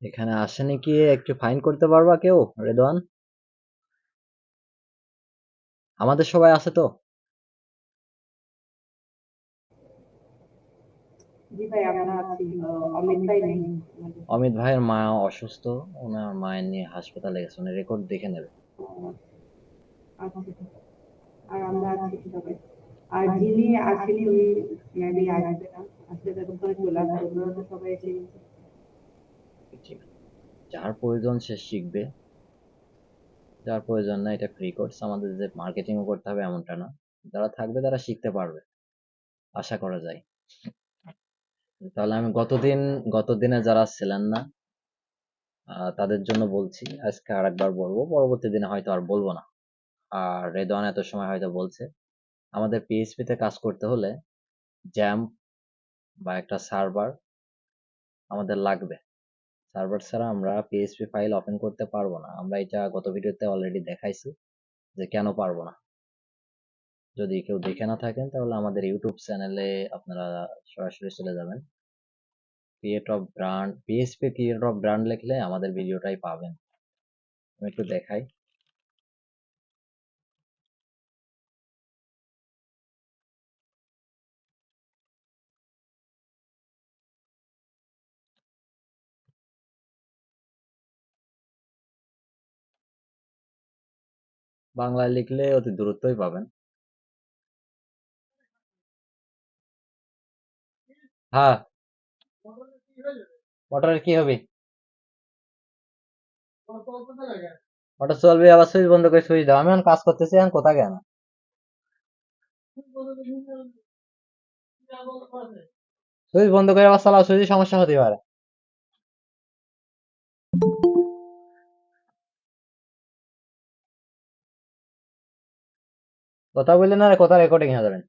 এখানে আসেনি কি একটু ফাইন করতে পারবা কেউ? রেদওয়ান, আমাদের সবাই আছে তো? জি ভাই, আমরা আছি। অমিত ভাই নেই আমাদের। অমিত ভাইয়ের মা অসুস্থ, ওনার মায়ের নিয়ে হাসপাতালে গেছে, উনি রেকর্ড দেখে নেবে। আচ্ছা, আর আমরা আছি সবাই। আর যিনি আসেনি উনি মেবি আসবে না, আসলে ততক্ষণে চলে আসবে। ওনারা তো সবাই এসে গেছে। ঠিক আছে। যার প্রয়োজন সে শিখবে, যার প্রয়োজন না এটা ফ্রি কোর্স, আমাদের যে মার্কেটিং করতে হবে এমনটা না। যারা থাকবে তারা শিখতে পারবে, আশা করা যায়। তাহলে আমি গতদিনে যারা ছিলেন না তাদের জন্য বলছি, আজকে আরেকবার বলবো, পরবর্তী দিনে হয়তো আর বলবো না। আর রেদওয়ান এত সময় হয়তো বলছে, আমাদের পিএইচপি তে কাজ করতে হলে জ্যাম্প বা একটা সার্ভার আমাদের লাগবে। সার্ভার ছাড়া আমরা পিএইচপি ফাইল ওপেন করতে পারবো না। আমরা এটা গত ভিডিওতে অলরেডি দেখাইছি যে কেন পারবো না। যদি কেউ দেখে না থাকেন তাহলে আমাদের ইউটিউব চ্যানেলে আপনারা সরাসরি চলে যাবেন, create of brand, PHP create of brand লিখলে আমাদের ভিডিওটাই পাবেন। আমি একটু দেখাই। বাংলায় লিখলে অতি দ্রুতই পাবেন। হ্যাঁ, মোটরের কি হবে? মোটর চলবে, আবার সুইচ বন্ধ করে সুইচ দাও। আমি এখন কাজ করতেছি, এখন কোথা গেল? সুইচ বন্ধ করে আবার চালাও, সুইচের সমস্যা হতে পারে। কথা বললে না রে, কথা রেকর্ডিং হয়ে যাবেন।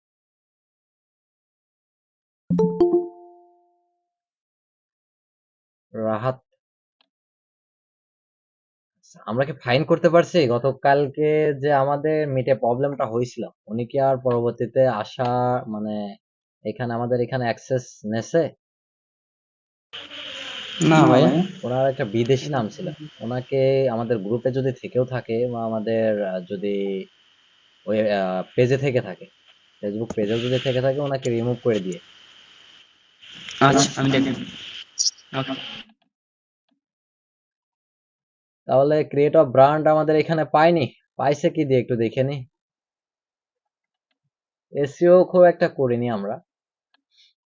রাহাত, আমরা কি ফাইন করতে পারছি? গতকালকে যে আমাদের মিটে প্রবলেমটা হয়েছিল, উনি কি আর পরবর্তীতে আসা, মানে এখানে আমাদের এখানে অ্যাক্সেস নেছে? না না ভাইয়া। ভাইয়া। ওনার একটা বিদেশি নাম ছিল। ওনাকে আমাদের গ্রুপে যদি থেকেও থাকে বা আমাদের যদি ওই পেজে থেকে থাকে, ফেসবুক পেজেও যদি থেকে থাকে, ওনাকে রিমুভ করে দিয়ে। আচ্ছা, আমি দেখে ওকে। তাহলে ক্রিয়েট অফ ব্র্যান্ড আমাদের এখানে পাইনি, পাইছে কি দিয়ে একটু দেখে নি। এসইও খুব একটা করিনি আমরা,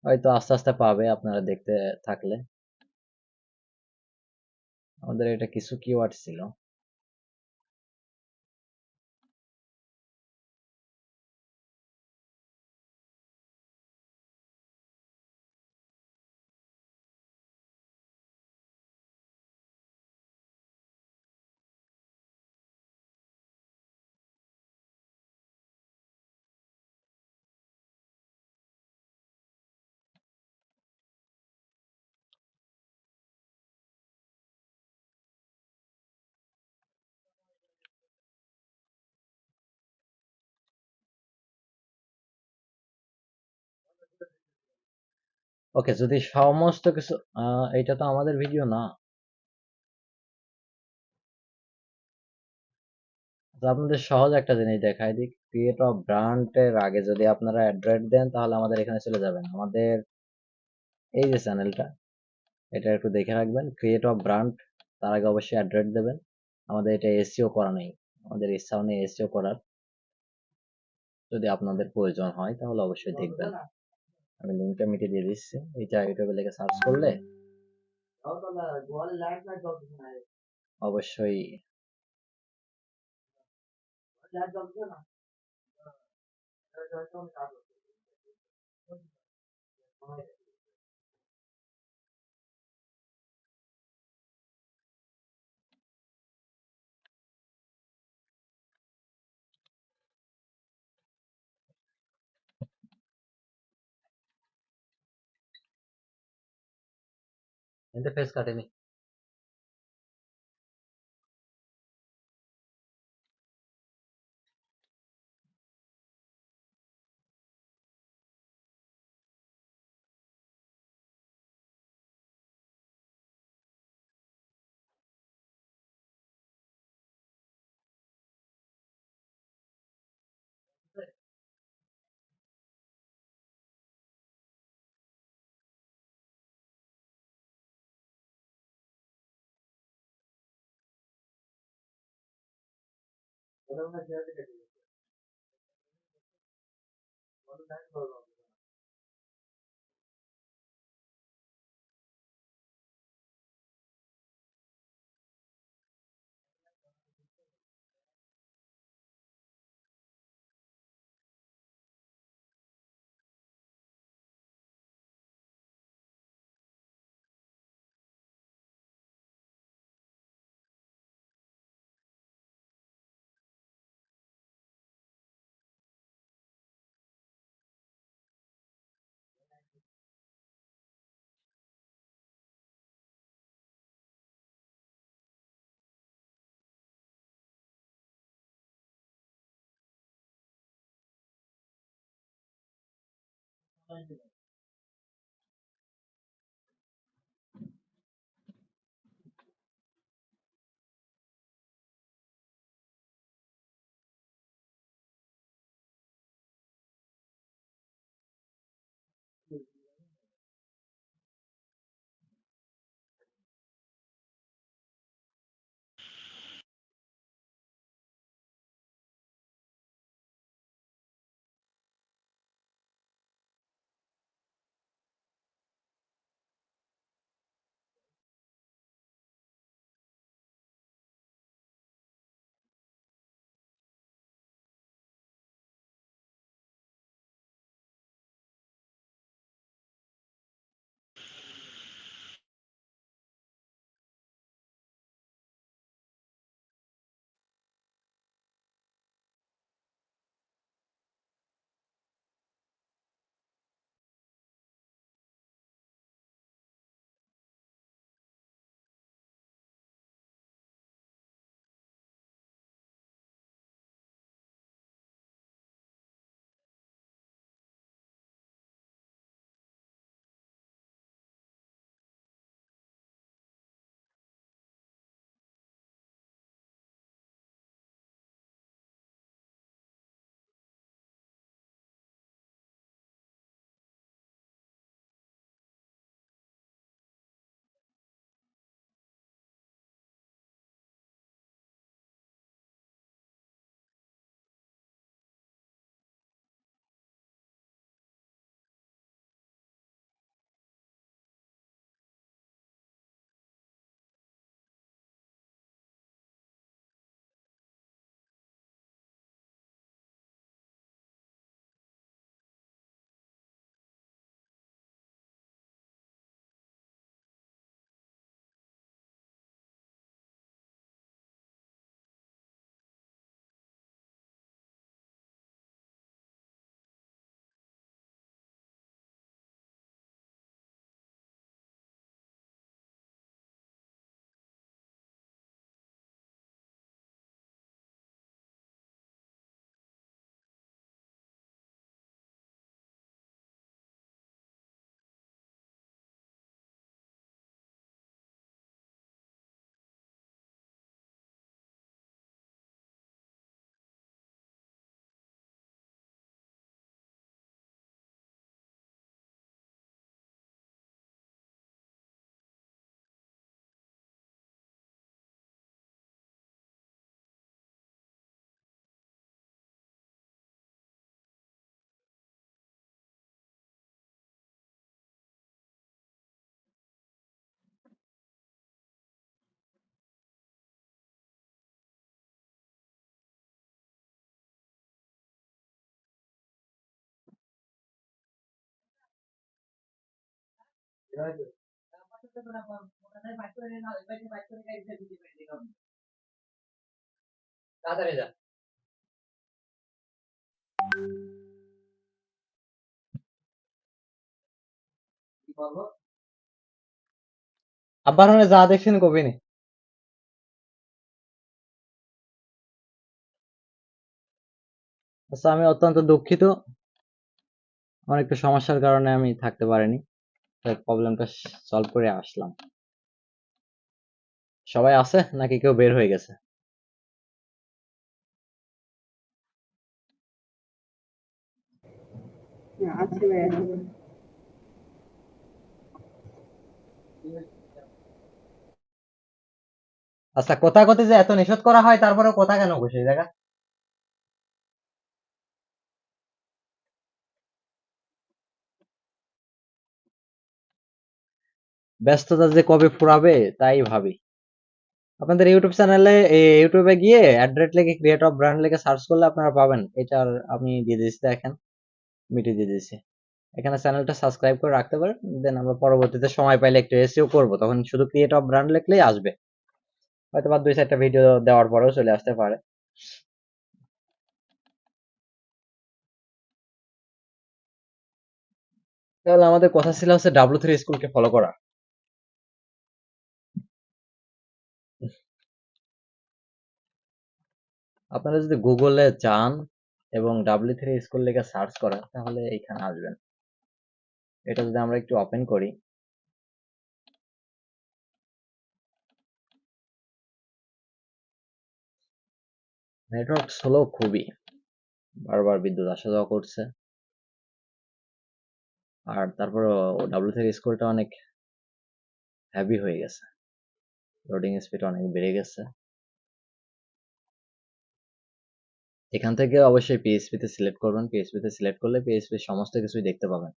হয়তো আস্তে আস্তে পাবে আপনারা দেখতে থাকলে। আমাদের এটা কিছু কিওয়ার্ড ছিল। ওকে, যদি সমস্ত কিছু এটা তো আমাদের ভিডিও না। তো আপনাদের সহজ একটা জিনিস দেখাই দিই, ক্রিয়েট অফ ব্র্যান্ডের আগে যদি আপনারা অ্যাড্রেস দেন তাহলে আমাদের এখানে চলে যাবেন। আমাদের এই যে চ্যানেলটা, এটা একটু দেখে রাখবেন, ক্রিয়েট অফ ব্র্যান্ড, তার আগে অবশ্যই অ্যাড্রেস দেবেন। আমাদের এটা এসইও করা নেই, আমাদের ইচ্ছাও নেই এসইও করার। যদি আপনাদের প্রয়োজন হয় তাহলে অবশ্যই দেখবেন। আমি লিঙ্কটা মিটিয়ে দিয়ে দিচ্ছি, এটা ইউটিউবে লিখে সার্চ করলে অবশ্যই। ইন্টারফেস কাটেনি। তাড়াতাড়ি যা। আব্বার হলে যা দেখছেন কবি নি। আচ্ছা, আমি অত্যন্ত দুঃখিত, আমার একটু সমস্যার কারণে আমি থাকতে পারিনি, তাই প্রবলেমটা সলভ করে আসলাম। সবাই আছে নাকি কেউ বের হয়ে গেছে? আছে ভাই, আছে। আচ্ছা, কথা কথি যে এত নিষেধ করা হয় তারপরে কথা কেন বসে এই জায়গা? ব্যস্ততা যে কবে ফুরাবে তাই ভাবি। আপনাদের ইউটিউব চ্যানেলে ইউটিউবে গিয়ে অ্যাড্রেস লিখে ক্রিয়েট অফ ব্র্যান্ড লিখে সার্চ করলে আপনারা পাবেন। এটার আমি দিয়ে দিচ্ছি, দেখেন মিটিয়ে দিয়ে দিচ্ছি। এখানে চ্যানেলটা সাবস্ক্রাইব করে রাখতে পারেন, দেন আমরা পরবর্তীতে সময় পাইলে একটু এসইও করব, তখন শুধু ক্রিয়েট অফ ব্র্যান্ড লিখলেই আসবে, হয়তো বা 2-4টা ভিডিও দেওয়ার পরেও চলে আসতে পারে। তাহলে আমাদের কথা ছিল হচ্ছে W3 স্কুলকে ফলো করা। আপনারা যদি গুগলে যান এবং W3 স্কুল লিখে সার্চ করেন তাহলে এখানে আসবেন। এটা যদি আমরা একটু ওপেন করি, নেটওয়ার্ক স্লো খুবই, বারবার বিদ্যুৎ আসা যাওয়া করছে। আর তারপরে W3 স্কুলটা অনেক হেভি হয়ে গেছে, লোডিং স্পিড অনেক বেড়ে গেছে। এখান থেকে অবশ্যই পিএইচপি তে সিলেক্ট করবেন। পিএইচপি তে সিলেক্ট করলে পিএইচপি সমস্ত কিছুই দেখতে পাবেন।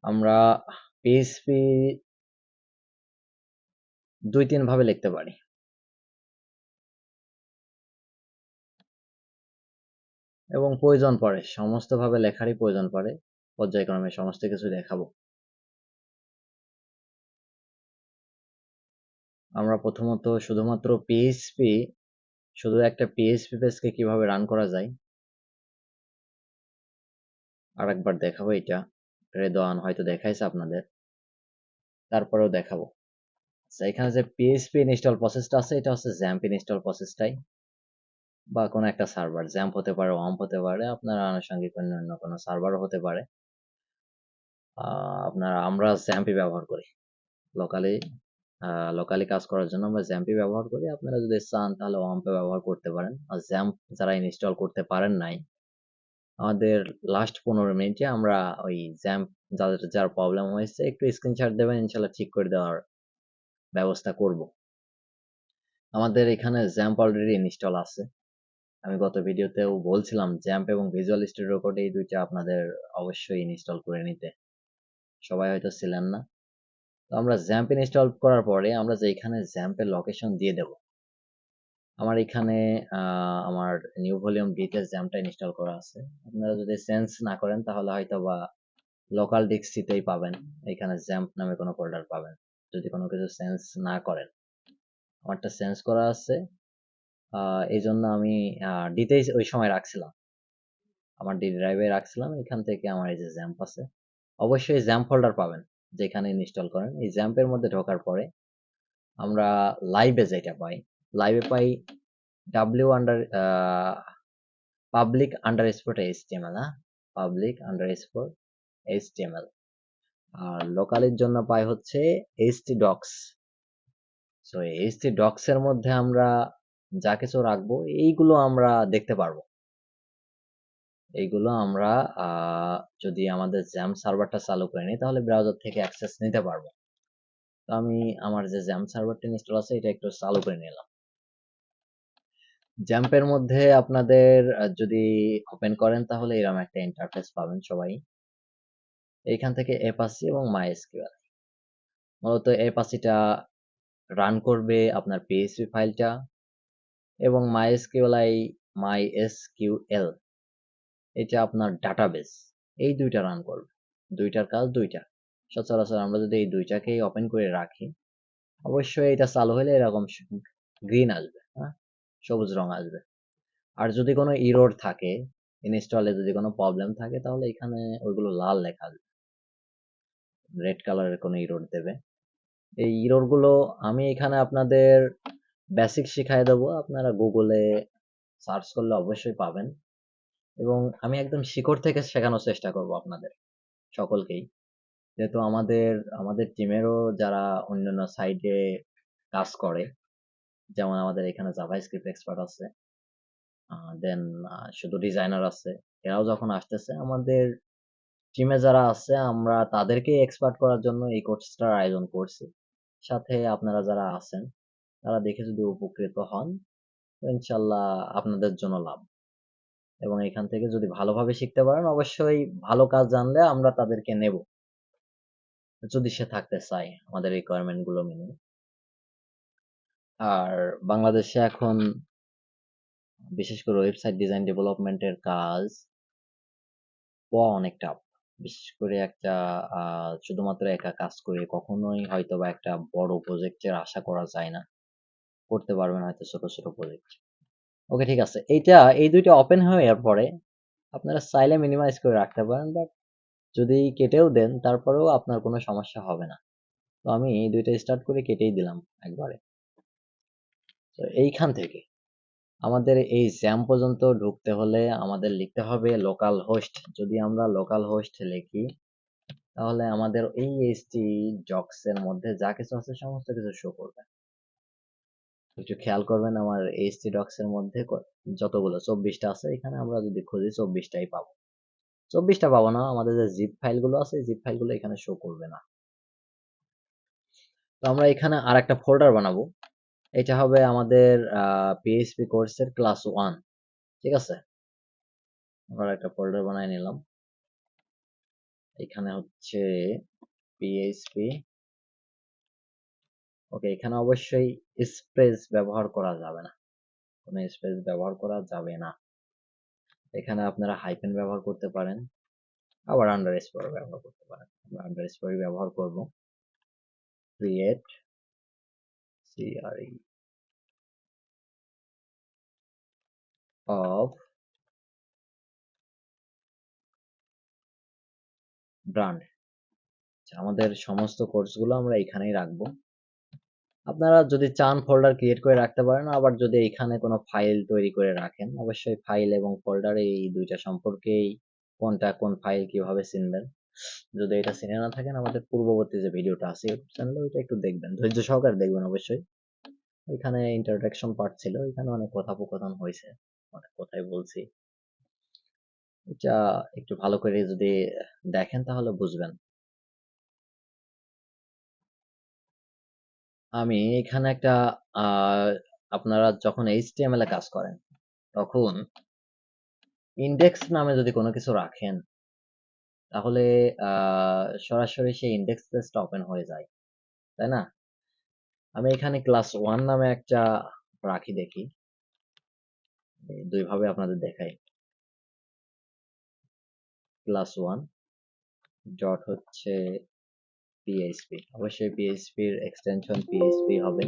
আমরা পিএইচপি 2-3 ভাবে লিখতে পারি এবং প্রয়োজন পড়ে, সমস্ত ভাবে লেখারই প্রয়োজন পড়ে। পর্যায়ক্রমে সমস্ত কিছু দেখাবো। আমরা প্রথমত শুধুমাত্র পিএইচপি, শুধু একটা পিএইচপি পেজকে কিভাবে রান করা যায় আরেকবার দেখাবো। এটা রেদওয়ান হয়তো দেখাইছে আপনাদের, তারপরেও দেখাবো। আচ্ছা, এখানে যে পিএইচপি ইনস্টল প্রসেসটা আছে এটা হচ্ছে জ্যাম্প ইনস্টল প্রসেসটাই, বা কোনো একটা সার্ভার, জ্যাম্প হতে পারে, ওয়াম্প হতে পারে, আপনার আনুষঙ্গিক অন্য কোনো সার্ভারও হতে পারে। আমরা জ্যাম্পই ব্যবহার করি লোকালি। লোকালি কাজ করার জন্য আমরা জ্যাম্পই ব্যবহার করি। আপনারা যদি চান তাহলে ওয়াম্পে ব্যবহার করতে পারেন। আর জ্যাম্প যারা ইনস্টল করতে পারেন নাই, আমাদের লাস্ট 15 মিনিটে আমরা ওই জ্যাম্প যাদের যার প্রবলেম হয়েছে একটু স্ক্রিনশট দেবেন, ইনশাল্লাহ ঠিক করে দেওয়ার ব্যবস্থা করব। আমাদের এখানে জ্যাম্প অলরেডি ইনস্টল আছে। আমি গত ভিডিওতেও বলছিলাম জ্যাম্প এবং ভিজুয়াল স্টুডিও কোড এই দুইটা আপনাদের অবশ্যই ইনস্টল করে নিতে, সবাই হয়তো ছিলেন না। তো আমরা জ্যাম্প ইনস্টল করার পরে আমরা যে এখানে জ্যাম্পের লোকেশন দিয়ে দেব। আমার এখানে আমার নিউ ভলিউম ডিতে জ্যাম্পটা ইনস্টল করা আছে। আপনারা যদি সেন্স না করেন তাহলে হয়তো বা লোকাল ডিক্সিতেই পাবেন, এখানে জ্যাম্প নামে কোনো ফোল্ডার পাবেন যদি কোনো কিছু সেন্স না করেন। আমারটা সেন্স করা আছে, এই জন্য আমি ডিতেই ওই সময় রাখছিলাম, আমার ডি ড্রাইভে রাখছিলাম। এখান থেকে আমার এই যে জ্যাম্প আছে, অবশ্যই জ্যাম্প ফোল্ডার পাবেন যেখানে ইনস্টল করেন। এই জ্যাম্পের মধ্যে ঢোকার পরে আমরা লাইভে যেটা পাই, লাইভে পাই W under public underscore HTML, public underscore HTML. আর লোকালের জন্য পাই হচ্ছে HT docs. So HT docs এর মধ্যে আমরা যা কিছু রাখবো এইগুলো আমরা দেখতে পারবো। এইগুলো আমরা যদি আমাদের জ্যাম্প সার্ভারটা চালু করে নিই তাহলে ব্রাউজার থেকে অ্যাক্সেস নিতে পারবো। তো আমি আমার যে জ্যাম্প সার্ভারটা ইনস্টল আছে এটা একটু চালু করে নিলাম। জ্যাম্পের মধ্যে আপনাদের যদি ওপেন করেন তাহলে এরকম একটা ইন্টারফেস পাবেন সবাই। এইখান থেকে অ্যাপাচি এবং মাইএসকিউএল, মূলত অ্যাপাচিটা রান করবে আপনার পিএইচপি ফাইলটা এবং মাইএসকিউএল এটা আপনার ডাটাবেস, এই দুইটা রান করবে। দুইটার কাজ দুইটা। সচরাচর আমরা যদি এই দুইটাকেই ওপেন করে রাখি, অবশ্যই এটা চালু হলে এরকম গ্রিন আসবে, হ্যাঁ, সবুজ রং আসবে। আর যদি কোনো ইরর থাকে, ইনস্টলে যদি কোনো প্রবলেম থাকে তাহলে এখানে ওইগুলো লাল লেখা আসবে, রেড কালারের কোনো ইরর দেবে। এই ইরর গুলো আমি এখানে আপনাদের বেসিক শিখাই দেবো, আপনারা গুগলে সার্চ করলে অবশ্যই পাবেন। এবং আমি একদম শিকড় থেকে শেখানোর চেষ্টা করব আপনাদের সকলকেই, যেহেতু আমাদের আমাদের টিমেরও যারা অন্যান্য সাইডে কাজ করে, যেমন আমাদের এখানে জাভাস্ক্রিপ্ট এক্সপার্ট আছে, দেন শুধু ডিজাইনার আছে, এরাও যখন আসতেছে আমাদের টিমে যারা আছে আমরা তাদেরকে এক্সপার্ট করার জন্য এই কোর্সটার আয়োজন করছি। সাথে আপনারা যারা আছেন তারা দেখে যদি উপকৃত হন তো ইনশাল্লাহ আপনাদের জন্য লাভ। এবং এখান থেকে যদি ভালোভাবে শিখতে পারেন, অবশ্যই ভালো কাজ জানলে আমরা তাদেরকে নেব, যদি সে থাকতে চায় আমাদের রিকোয়ারমেন্ট গুলো মেনে। আর বাংলাদেশে এখন বিশেষ করে ওয়েবসাইট ডিজাইন ডেভেলপমেন্টের কাজ পাওয়া অনেক টাফ। বিশেষ করে একটা শুধুমাত্র একা কাজ করে কখনোই হয়তো বা একটা বড় প্রজেক্টের আশা করা যায় না। করতে পারবেন হয়তো ছোট ছোট প্রজেক্ট। ওকে, ঠিক আছে। এই দুইটা ওপেন হয়ে যাওয়ার পরে আপনারা চাইলে মিনিমাইজ করে রাখতে পারেন, বাট যদি কেটেও দেন তারপরেও আপনার কোনো সমস্যা হবে না। তো আমি এই দুইটা স্টার্ট করে কেটেই দিলাম একবারে। তো এইখান থেকে আমাদের এই জ্যাম পর্যন্ত ঢুকতে হলে আমাদের লিখতে হবে লোকাল হোস্ট। যদি আমরা লোকাল হোস্ট লিখি তাহলে আমাদের এই এইচটি ডক্স এর মধ্যে যা কিছু আছে সমস্ত কিছু শো করবে। একটু খেয়াল করবেন, আমার এইচটি ডক্স এর মধ্যে যতগুলো 24টা আছে, এখানে আমরা যদি খুঁজি 24টাই পাবো। 24টা পাবো না, আমাদের যে জিপ ফাইলগুলো আছে জিপ ফাইলগুলো এখানে শো করবে না। তো আমরা এখানে আর একটা ফোল্ডার বানাবো। এটা হবে আমাদের পিএইচপি কোর্সের ক্লাস 1। ঠিক আছে, আমরা একটা ফোল্ডার বানিয়ে নিলাম। এখানে হচ্ছে পিএইচপি। ওকে, এখানে অবশ্যই স্পেস ব্যবহার করা যাবে না, কোনো স্পেস ব্যবহার করা যাবে না। এখানে আপনারা হাইফেন ব্যবহার করতে পারেন, আবার আন্ডারস্কোর ব্যবহার করতে পারেন। আমরা আন্ডারস্কোর ব্যবহার করব। Create CRE of brand. আমাদের সমস্ত কোর্সগুলো আমরা এখানেই রাখবো। আপনারা যদি চান ফোল্ডার ক্রিয়েট করে রাখতে পারেন, আবার যদি এখানে কোনো ফাইল তৈরি করে রাখেন, অবশ্যই ফাইল এবং ফোল্ডার এই দুইটা সম্পর্কেই কোনটা কোন ফাইল কিভাবে চিনবেন। যদি এটা চিনে না থাকেন, আমাদের পূর্ববর্তী যে ভিডিওটা আছে ইউটিউব চ্যানেলে ওইটা একটু দেখবেন, ধৈর্য সহকারে দেখবেন অবশ্যই। এখানে ইন্ট্রোডাকশন পার্ট ছিল, এখানে অনেক কথোপকথন হয়েছে, অনেক কথাই বলছি। এটা একটু ভালো করে যদি দেখেন তাহলে বুঝবেন। আমি এখানে একটা আপনারা যখন HTML এ কাজ করেন তখন ইন্ডেক্স নামে যদি কোনো কিছু রাখেন তাহলে সরাসরি সেই ইন্ডেক্স পেজটা ওপেন হয়ে যায়, তাই না? আমি এখানে ক্লাস 1 নামে একটা রাখি, দেখি দুইভাবে আপনাদের দেখাই। ক্লাস 1 ডট হচ্ছে পিএইচপি, অবশ্যই পিএইচপির এক্সটেনশন পিএইচপি হবে।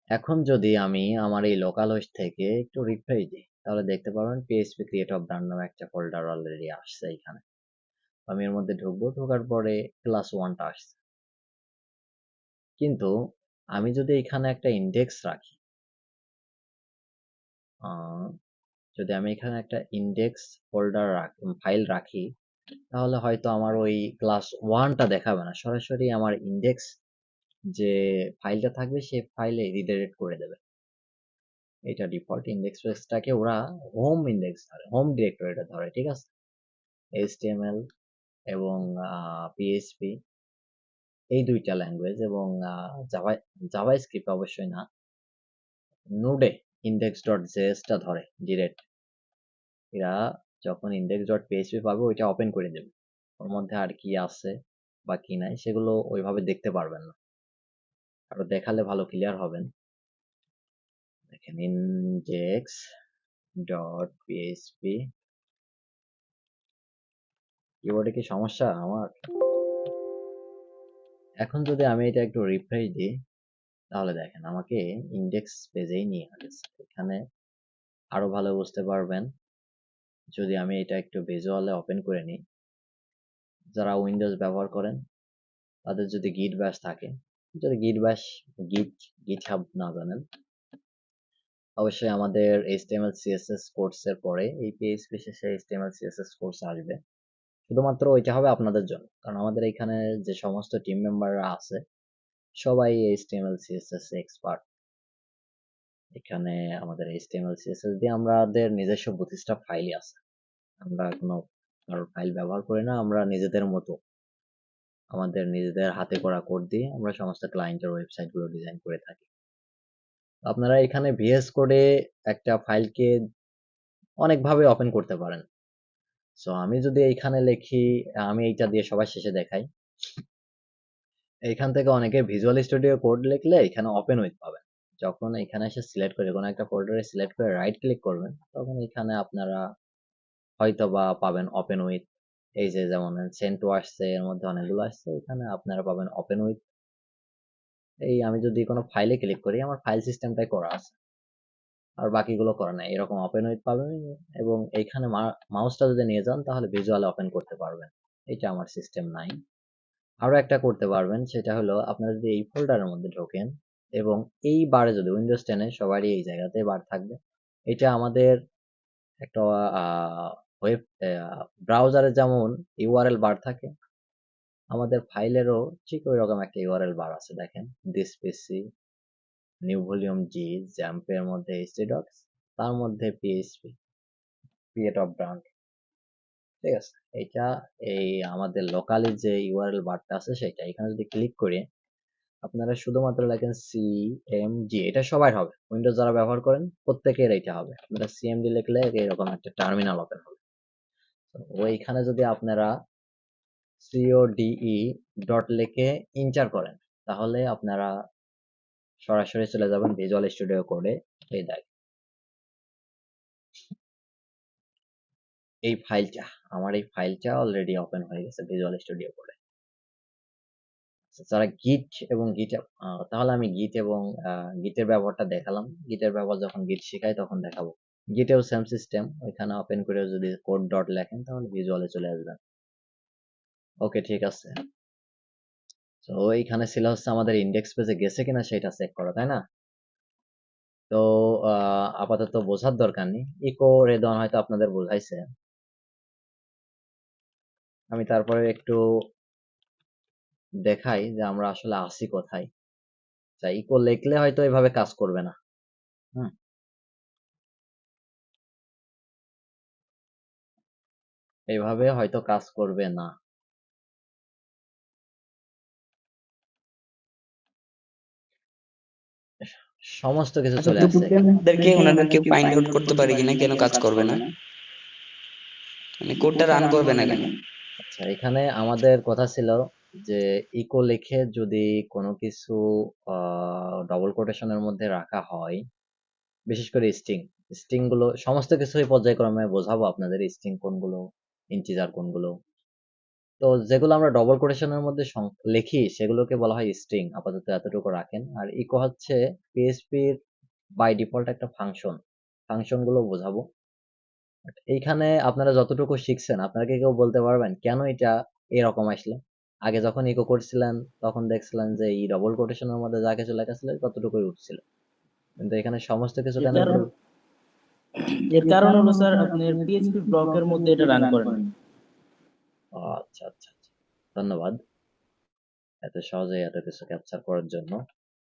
এখন যদি আমি আমার এই লোকাল হোস্ট থেকে একটু রিফ্রেশ দিই তাহলে দেখতে পাবেন পিএইচপি ক্রিয়েট অফ ব্র্যান্ড নামে একটা ফোল্ডার অলরেডি আসছে এখানে। আমি এর মধ্যে ঢুকবো, ঢোকার পরে ক্লাস 1টা আসছে। কিন্তু আমি যদি এখানে একটা ইন্ডেক্স রাখি, যদি আমি এখানে একটা ইন্ডেক্স ফোল্ডার ফাইল রাখি তাহলে হয়তো আমার ওই ক্লাস 1টা দেখাবে না, সরাসরি আমার ইন্ডেক্স যে ফাইলটা থাকবে সেই ফাইলে রিডাইরেক্ট করে দেবে। এটা ডিফল্ট ইন্ডেক্স পেজটাকে ওরা হোম ইন্ডেক্স ধরে, হোম ডিরেক্টরিটা ধরে। ঠিক আছে, HTML এবং পিএইচপি এই দুইটা ল্যাঙ্গুয়েজ এবং জাভাস্ক্রিপ্ট অবশ্যই না, নোডে ইন্ডেক্স ডট জেএসটা ধরে ডিরেক্ট। এরা যখন ইন্ডেক্স ডট পিএইচপি পাবে ওইটা ওপেন করে দেবে, ওর মধ্যে আর কি আছে বা কি নাই সেগুলো ওইভাবে দেখতে পারবেন না। আরো দেখালে ভালো ক্লিয়ার হবেন। দেখেন ইন্ডেক্স ডট পিএইচপি। কিবোর্ডে কি সমস্যা আমার? এখন যদি আমি এটা একটু রিফ্রেশ দিই তাহলে দেখেন আমাকে ইন্ডেক্স পেজেই নিয়ে আসছে। এখানে আরো ভালো বুঝতে পারবেন যদি আমি এটা একটু ভিজুয়ালে ওপেন করে নিই। যারা উইন্ডোজ ব্যবহার করেন তাদের যদি গিট ব্যাশ থাকে, যদি গিট হাব না জানেন, অবশ্যই আমাদের HTML CSS কোর্সের পরে এই পিএইচপি শেষে HTML CSS কোর্স আসবে। শুধুমাত্র ওইটা হবে আপনাদের জন্য, কারণ আমাদের এখানে যে সমস্ত টিম মেম্বাররা আছে সবাই HTML CSS এক্সপার্ট। এখানে আমাদের HTML CSS দিয়ে আমাদের নিজস্ব প্রতিষ্ঠা ফাইলই আছে, আমরা কোনো কারোর ফাইল ব্যবহার করি না। আমরা নিজেদের মতো আমাদের নিজেদের হাতে করা কোড দিয়ে আমরা সমস্ত ক্লায়েন্টের ওয়েবসাইট গুলো ডিজাইন করে থাকি। আপনারা এখানে VS কোডে একটা ফাইলকে অনেকভাবে ওপেন করতে পারেন। সো আমি যদি এইখানে লিখি, আমি এইটা দিয়ে সবার শেষে দেখাই। এইখান থেকে অনেকে ভিজুয়াল স্টুডিও কোড লিখলে এখানে ওপেন উইথ পাবেন। যখন এখানে এসে সিলেক্ট করে কোনো একটা ফোল্ডারে সিলেক্ট করে রাইট ক্লিক করবেন, তখন এখানে আপনারা হয়তো বা পাবেন ওপেন উইথ। এই যে যেমন সেন্টো আসছে, এর মধ্যে অনেকগুলো আসছে, এখানে আপনারা পাবেন ওপেন উইথ। এই আমি যদি কোনো ফাইলে ক্লিক করি, আমার ফাইল সিস্টেমটাই করা আছে, আর বাকিগুলো করা নাই। এরকম ওপেন উইথ পাবেন, এবং এইখানে মাউসটা যদি নিয়ে যান তাহলে ভিজুয়াল ওপেন করতে পারবেন। এটা আমার সিস্টেম নাই। আরো একটা করতে পারবেন, সেটা হলো আপনারা যদি এই ফোল্ডারের মধ্যে ঢোকেন এবং এই বারে যদি উইন্ডোজ 10 এ সবারই এই জায়গাতে বার থাকবে, এটা আমাদের একটা ওয়েব ব্রাউজারে যেমন ইউআরএল বার থাকে, আমাদের ফাইলেরও ঠিক ওই রকম একটা ইউআরএল বার আছে। দেখেন, দিস পিসি নিউ ভলিউম জি জ্যাম্পের মধ্যে htdocs, তার মধ্যে পিএইচপি ক্রিয়েট অফ ব্রান্ড। ঠিক আছে, এটা এই আমাদের লোকালি যে ইউআরএল বারটা আছে সেটা। এখানে যদি ক্লিক করে আপনারা শুধুমাত্র লেখেন সিএমজি, এটা সবাই হবে, উইন্ডোজ যারা ব্যবহার করেন প্রত্যেকের এটা হবে। আপনারা সিএমডি লিখলে এরকম একটা টার্মিনাল ওপেন হবে। তো ওইখানে যদি আপনারা সিওডিই ডট লিখে ইন্টার করেন, তাহলে আপনারা সরাসরি চলে যাবেন ভিজুয়াল স্টুডিও কোডে। এই দেখ, এই ফাইলটা, আমার এই ফাইলটা অলরেডি ওপেন হয়ে গেছে ভিজুয়াল স্টুডিও কোডে। যারা গিট এবং গিট, তাহলে আমি গিট এবং গিটের ব্যবহারটা দেখালাম। গিটের ব্যবহার যখন গিট শেখাই তখন দেখাবো। গিটেও সেম সিস্টেম, ওইখানে ওপেন করে যদি কোড ডট লেখেন তাহলে ভিজুয়ালে চলে আসবেন। ওকে, ঠিক আছে। তো এইখানে ছিল হচ্ছে আমাদের ইন্ডেক্স পেজে গেছে কিনা সেটা চেক করা, তাই না? তো আপাতত বোঝার দরকার নেই, ইকো রেদন হয়তো আপনাদের বোঝাইছে। আমি তারপরে একটু দেখাই যে আমরা আসলে আসি কোথায়। ইকো লিখলে হয়তো এভাবে কাজ করবে না। হুম, এইভাবে হয়তো কাজ করবে না। সমস্ত কিছু আচ্ছা, চলে তো আসছে এখানে। ওনাদেরকে ওনাদেরকে ফাইন্ড আউট করতে পারি কিনা কেন কাজ করবে না, মানে কোডটা রান করবে না কেন? আচ্ছা, এখানে আমাদের কথা ছিল যে ইকো লিখে যদি কোনো কিছু ডবল কোটেশনের মধ্যে রাখা হয়, বিশেষ করে স্ট্রিং, স্ট্রিং গুলো সমস্ত কিছুই পর্যায়ক্রমে বোঝাবো আপনাদের, স্ট্রিং কোনগুলো, ইন্টিজার কোনগুলো। তো যেগুলো আমরা ডবল কোটেশনের মধ্যে লিখি সেগুলোকে বলা হয় স্ট্রিং। আপাতত এতটুকু রাখেন। আর ইকো হচ্ছে পিএইচপির বাই ডিফল্ট একটা ফাংশন, ফাংশন গুলো বোঝাবো। এইখানে আপনারা যতটুকু শিখছেন, আপনারা কি কেউ বলতে পারবেন কেন এটা এরকম আসলো? আগে যখন ইকো করছিলেন তখন দেখছিলেন যে এই ডবল কোটেশনের মধ্যে যা কিছু লেখা ছিল ততটুকুই উঠছিল, কিন্তু এখানে সমস্ত কিছু এর কেন কারণ উঠলো? এর কারণ হলো স্যার আপনার পিএইচপি ব্লকের মধ্যে এটা রান করে না। ও, আচ্ছা আচ্ছা আচ্ছা, ধন্যবাদ এত সহজে এত কিছু ক্যাপচার করার জন্য।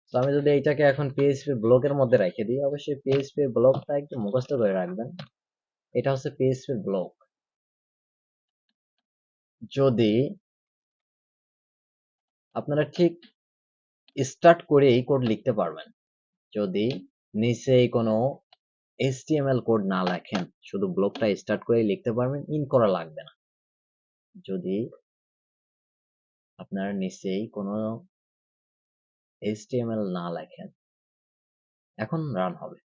তো আমি যদি এইটাকে এখন পিএইচপি ব্লকের মধ্যে রেখে দিই, অবশ্যই পিএইচপি ব্লকটা একটু মুখস্থ করে রাখবেন। এটা হচ্ছে পিএইচপি ব্লক। যদি আপনারা ঠিক স্টার্ট করে এই কোড লিখতে পারবেন, যদি নিচে কোনো HTML কোড না লেখেন, শুধু ব্লকটা স্টার্ট করে লিখতে পারবেন, ইন করা লাগবে না। যদি আপনারা নিচেই কোনো HTML না লেখেন, এখন রান হবে।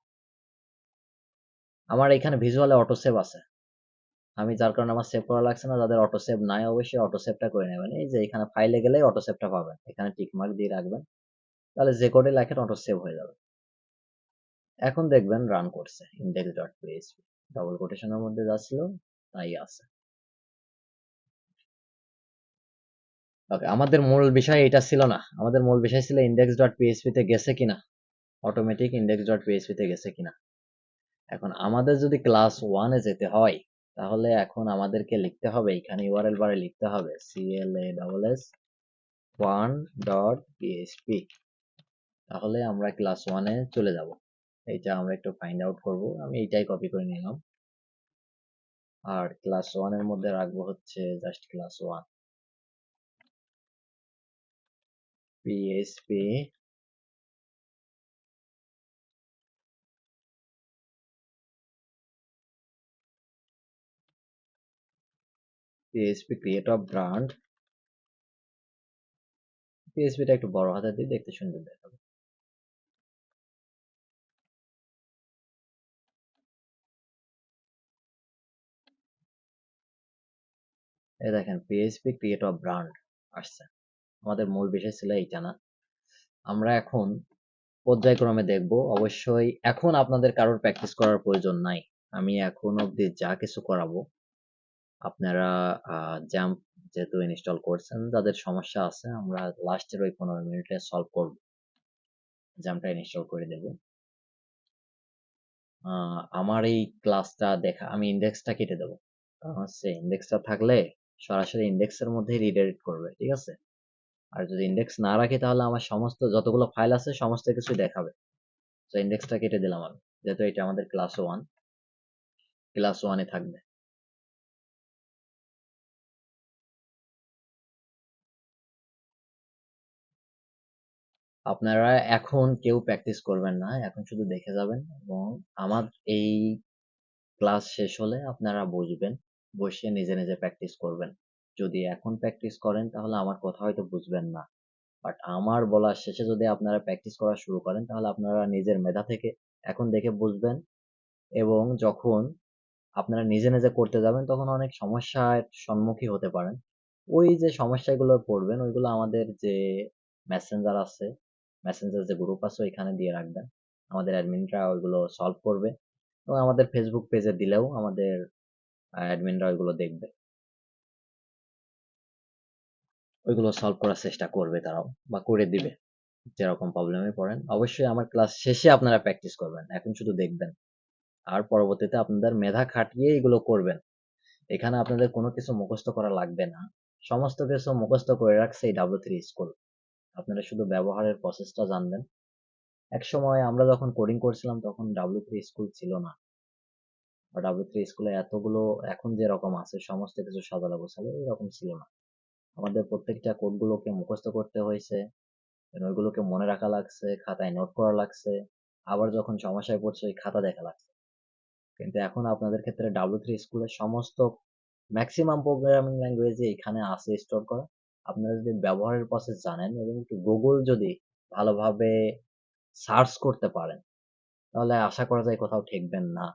আমার এখানে ভিজুয়ালে অটো সেভ আছে, আমি যার কারণে আমার সেভ করা লাগছে না। যাদের অটো সেভ নাই অবশ্যই অটো সেভটা করে নেবেন। এই যে এখানে ফাইলে গেলে অটো সেভটা পাবেন, এখানে টিক মার্ক দিয়ে রাখবেন, তাহলে যে কোডে লেখেন অটো সেভ হয়ে যাবে। এখন দেখবেন রান করছে index.php, ডবল কোটেশনের মধ্যে যাচ্ছিল তাই আছে। ওকে, আমাদের মূল বিষয় এটা ছিল না, আমাদের মূল বিষয় ছিল index.php তে গেছে কিনা, অটোমেটিক index.php তে গেছে কিনা। এখন আমাদের যদি ক্লাস 1 এ যেতে হয়, তাহলে এখন আমাদেরকে লিখতে হবে, এখানে ইউআরএল বারে লিখতে হবে clas1.php, তাহলে আমরা ক্লাস 1 এ চলে যাব। এইটা আমরা একটু ফাইন্ড আউট করব। আমি এইটাই কপি করে নিলাম, আর ক্লাস 1 এর মধ্যে রাখবো হচ্ছে just class 1 php PHP create a brand, পিএইচপিটা একটু বড় হাতে দিয়ে দেখতে সুন্দর দেখাবে। এই দেখেন পিএইচপি ক্রিয়েট আ ব্র্যান্ড আসছে। আমাদের মূল বিষয় ছিল এইটা না। আমরা এখন পর্যায়ক্রমে দেখব। অবশ্যই এখন আপনাদের কারোর প্র্যাকটিস করার প্রয়োজন নাই। আমি এখন অবধি যা কিছু করাবো আপনারা জাম্প যেহেতু ইনস্টল করছেন, যাদের সমস্যা আছে আমরা লাস্টের ওই 15 মিনিটে সলভ করব। জাম্পটা ইনস্টল করে দেব। আমার এই ক্লাসটা দেখা আমি ইন্ডেক্সটা কেটে দেবো, কারণ হচ্ছে ইন্ডেক্সটা থাকলে সরাসরি ইন্ডেক্সের মধ্যেই রিডাইরেক্ট করবে, ঠিক আছে? আর যদি ইন্ডেক্স না রাখি তাহলে আমার সমস্ত যতগুলো ফাইল আছে সমস্ত কিছু দেখাবে। তো ইন্ডেক্সটা কেটে দিলাম আমি, যেহেতু এটা আমাদের ক্লাস 1 এ থাকবে। আপনারা এখন কেউ প্র্যাকটিস করবেন না, এখন শুধু দেখে যাবেন এবং আমার এই ক্লাস শেষ হলে আপনারা বুঝবেন, বসে নিজে নিজে প্র্যাকটিস করবেন। যদি এখন প্র্যাকটিস করেন তাহলে আমার কথা হয়তো বুঝবেন না, বাট আমার বলার শেষে যদি আপনারা প্র্যাকটিস করা শুরু করেন তাহলে আপনারা নিজের মেধা থেকে এখন দেখে বুঝবেন, এবং যখন আপনারা নিজে নিজে করতে যাবেন তখন অনেক সমস্যার সম্মুখীন হতে পারেন। ওই যে সমস্যাগুলো পড়বেন ওইগুলো আমাদের যে মেসেঞ্জার আছে, মেসেঞ্জার যে গ্রুপ আছে ওইখানে দিয়ে রাখবেন, আমাদের অ্যাডমিনরা ওইগুলো সলভ করবে, এবং আমাদের ফেসবুক পেজে দিলেও আমাদের অ্যাডমিনরা ওইগুলো দেখবে, ওইগুলো সলভ করার চেষ্টা করবে তারাও, বা করে দিবে যেরকম প্রবলেমে পড়েন। অবশ্যই আমার ক্লাস শেষে আপনারা প্র্যাকটিস করবেন, এখন শুধু দেখবেন আর পরবর্তীতে আপনাদের মেধা খাটিয়ে এগুলো করবেন। এখানে আপনাদের কোনো কিছু মুখস্থ করা লাগবে না, সমস্ত কিছু মুখস্থ করে রাখছে এই W3 স্কুল। আপনারা শুধু ব্যবহারের প্রসেসটা জানবেন। এক সময় আমরা যখন কোডিং করছিলাম তখন W3 স্কুল ছিল না, বা W3 স্কুলে এতগুলো এখন যেরকম আছে সমস্ত কিছু সাজানো গোছালো এরকম ছিল না। আমাদের প্রত্যেকটা কোডগুলোকে মুখস্থ করতে হয়েছে, ওইগুলোকে মনে রাখা লাগছে, খাতায় নোট করা লাগছে, আবার যখন সমস্যায় পড়ছে ওই খাতা দেখা লাগছে। কিন্তু এখন আপনাদের ক্ষেত্রে W3 স্কুলের সমস্ত ম্যাক্সিমাম প্রোগ্রামিং ল্যাঙ্গুয়েজ এখানে আছে স্টোর করা। আপনারা যদি ব্যবহারের প্রসেস জানেন এবং একটু গুগল যদি ভালোভাবে সার্চ করতে পারেন তাহলে আশা করা যায় কোথাও ঠেকবেন না।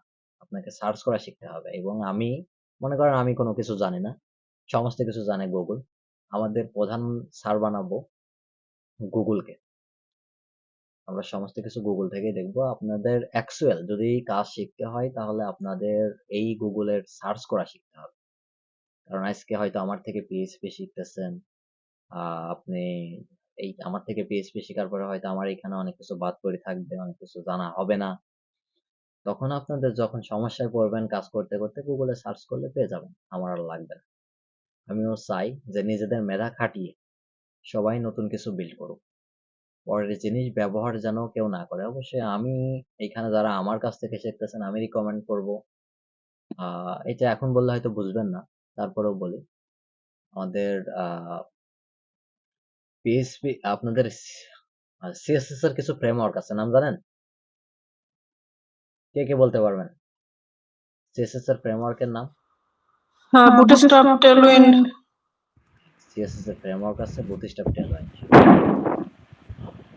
আপনাকে সার্চ করা শিখতে হবে, এবং আমি মনে করেন আমি কোনো কিছু জানি না, সমস্ত কিছু জানে গুগল। আমাদের প্রধান স্যার বানাবো গুগলকে, আমরা সমস্ত কিছু গুগল থেকেই দেখবো। আপনাদের অ্যাকচুয়াল যদি কাজ শিখতে হয় তাহলে আপনাদের এই গুগলের সার্চ করা শিখতে হবে, কারণ আজকে হয়তো আমার থেকে পিএইচপি শিখতেছেন, আপনি এই আমার থেকে পিএইচপি শেখার পরে হয়তো আমার এখানে অনেক কিছু বাদ পড়ে থাকবে, অনেক কিছু জানা হবে না। তখন আপনাদের যখন সমস্যায় পড়বেন কাজ করতে করতে গুগলে সার্চ করলে পেয়ে যাবেন, আমার আর লাগবে না। আমিও চাই যে নিজেদের মেধা খাটিয়ে সবাই নতুন কিছু বিল্ড করুক, পরের জিনিস ব্যবহার যেন কেউ না করে। অবশ্যই আমি এখানে যারা আমার কাছ থেকে শিখতেছেন আমি রিকমেন্ড করব, এটা এখন বললে হয়তো বুঝবেন না, তারপরেও বলি, আমাদের পিএইচপি আপনাদের সিএসএস এর কিছু ফ্রেমওয়ার্ক আছে, নাম জানেন? কে কে বলতে পারবেন সিএসএস এর ফ্রেমওয়ার্কের নাম? Bootstrap, Tailwind. সিএসএস এর ফ্রেমওয়ার্ক আছে বুটস্ট্র্যাপ, টেলউইন্ড।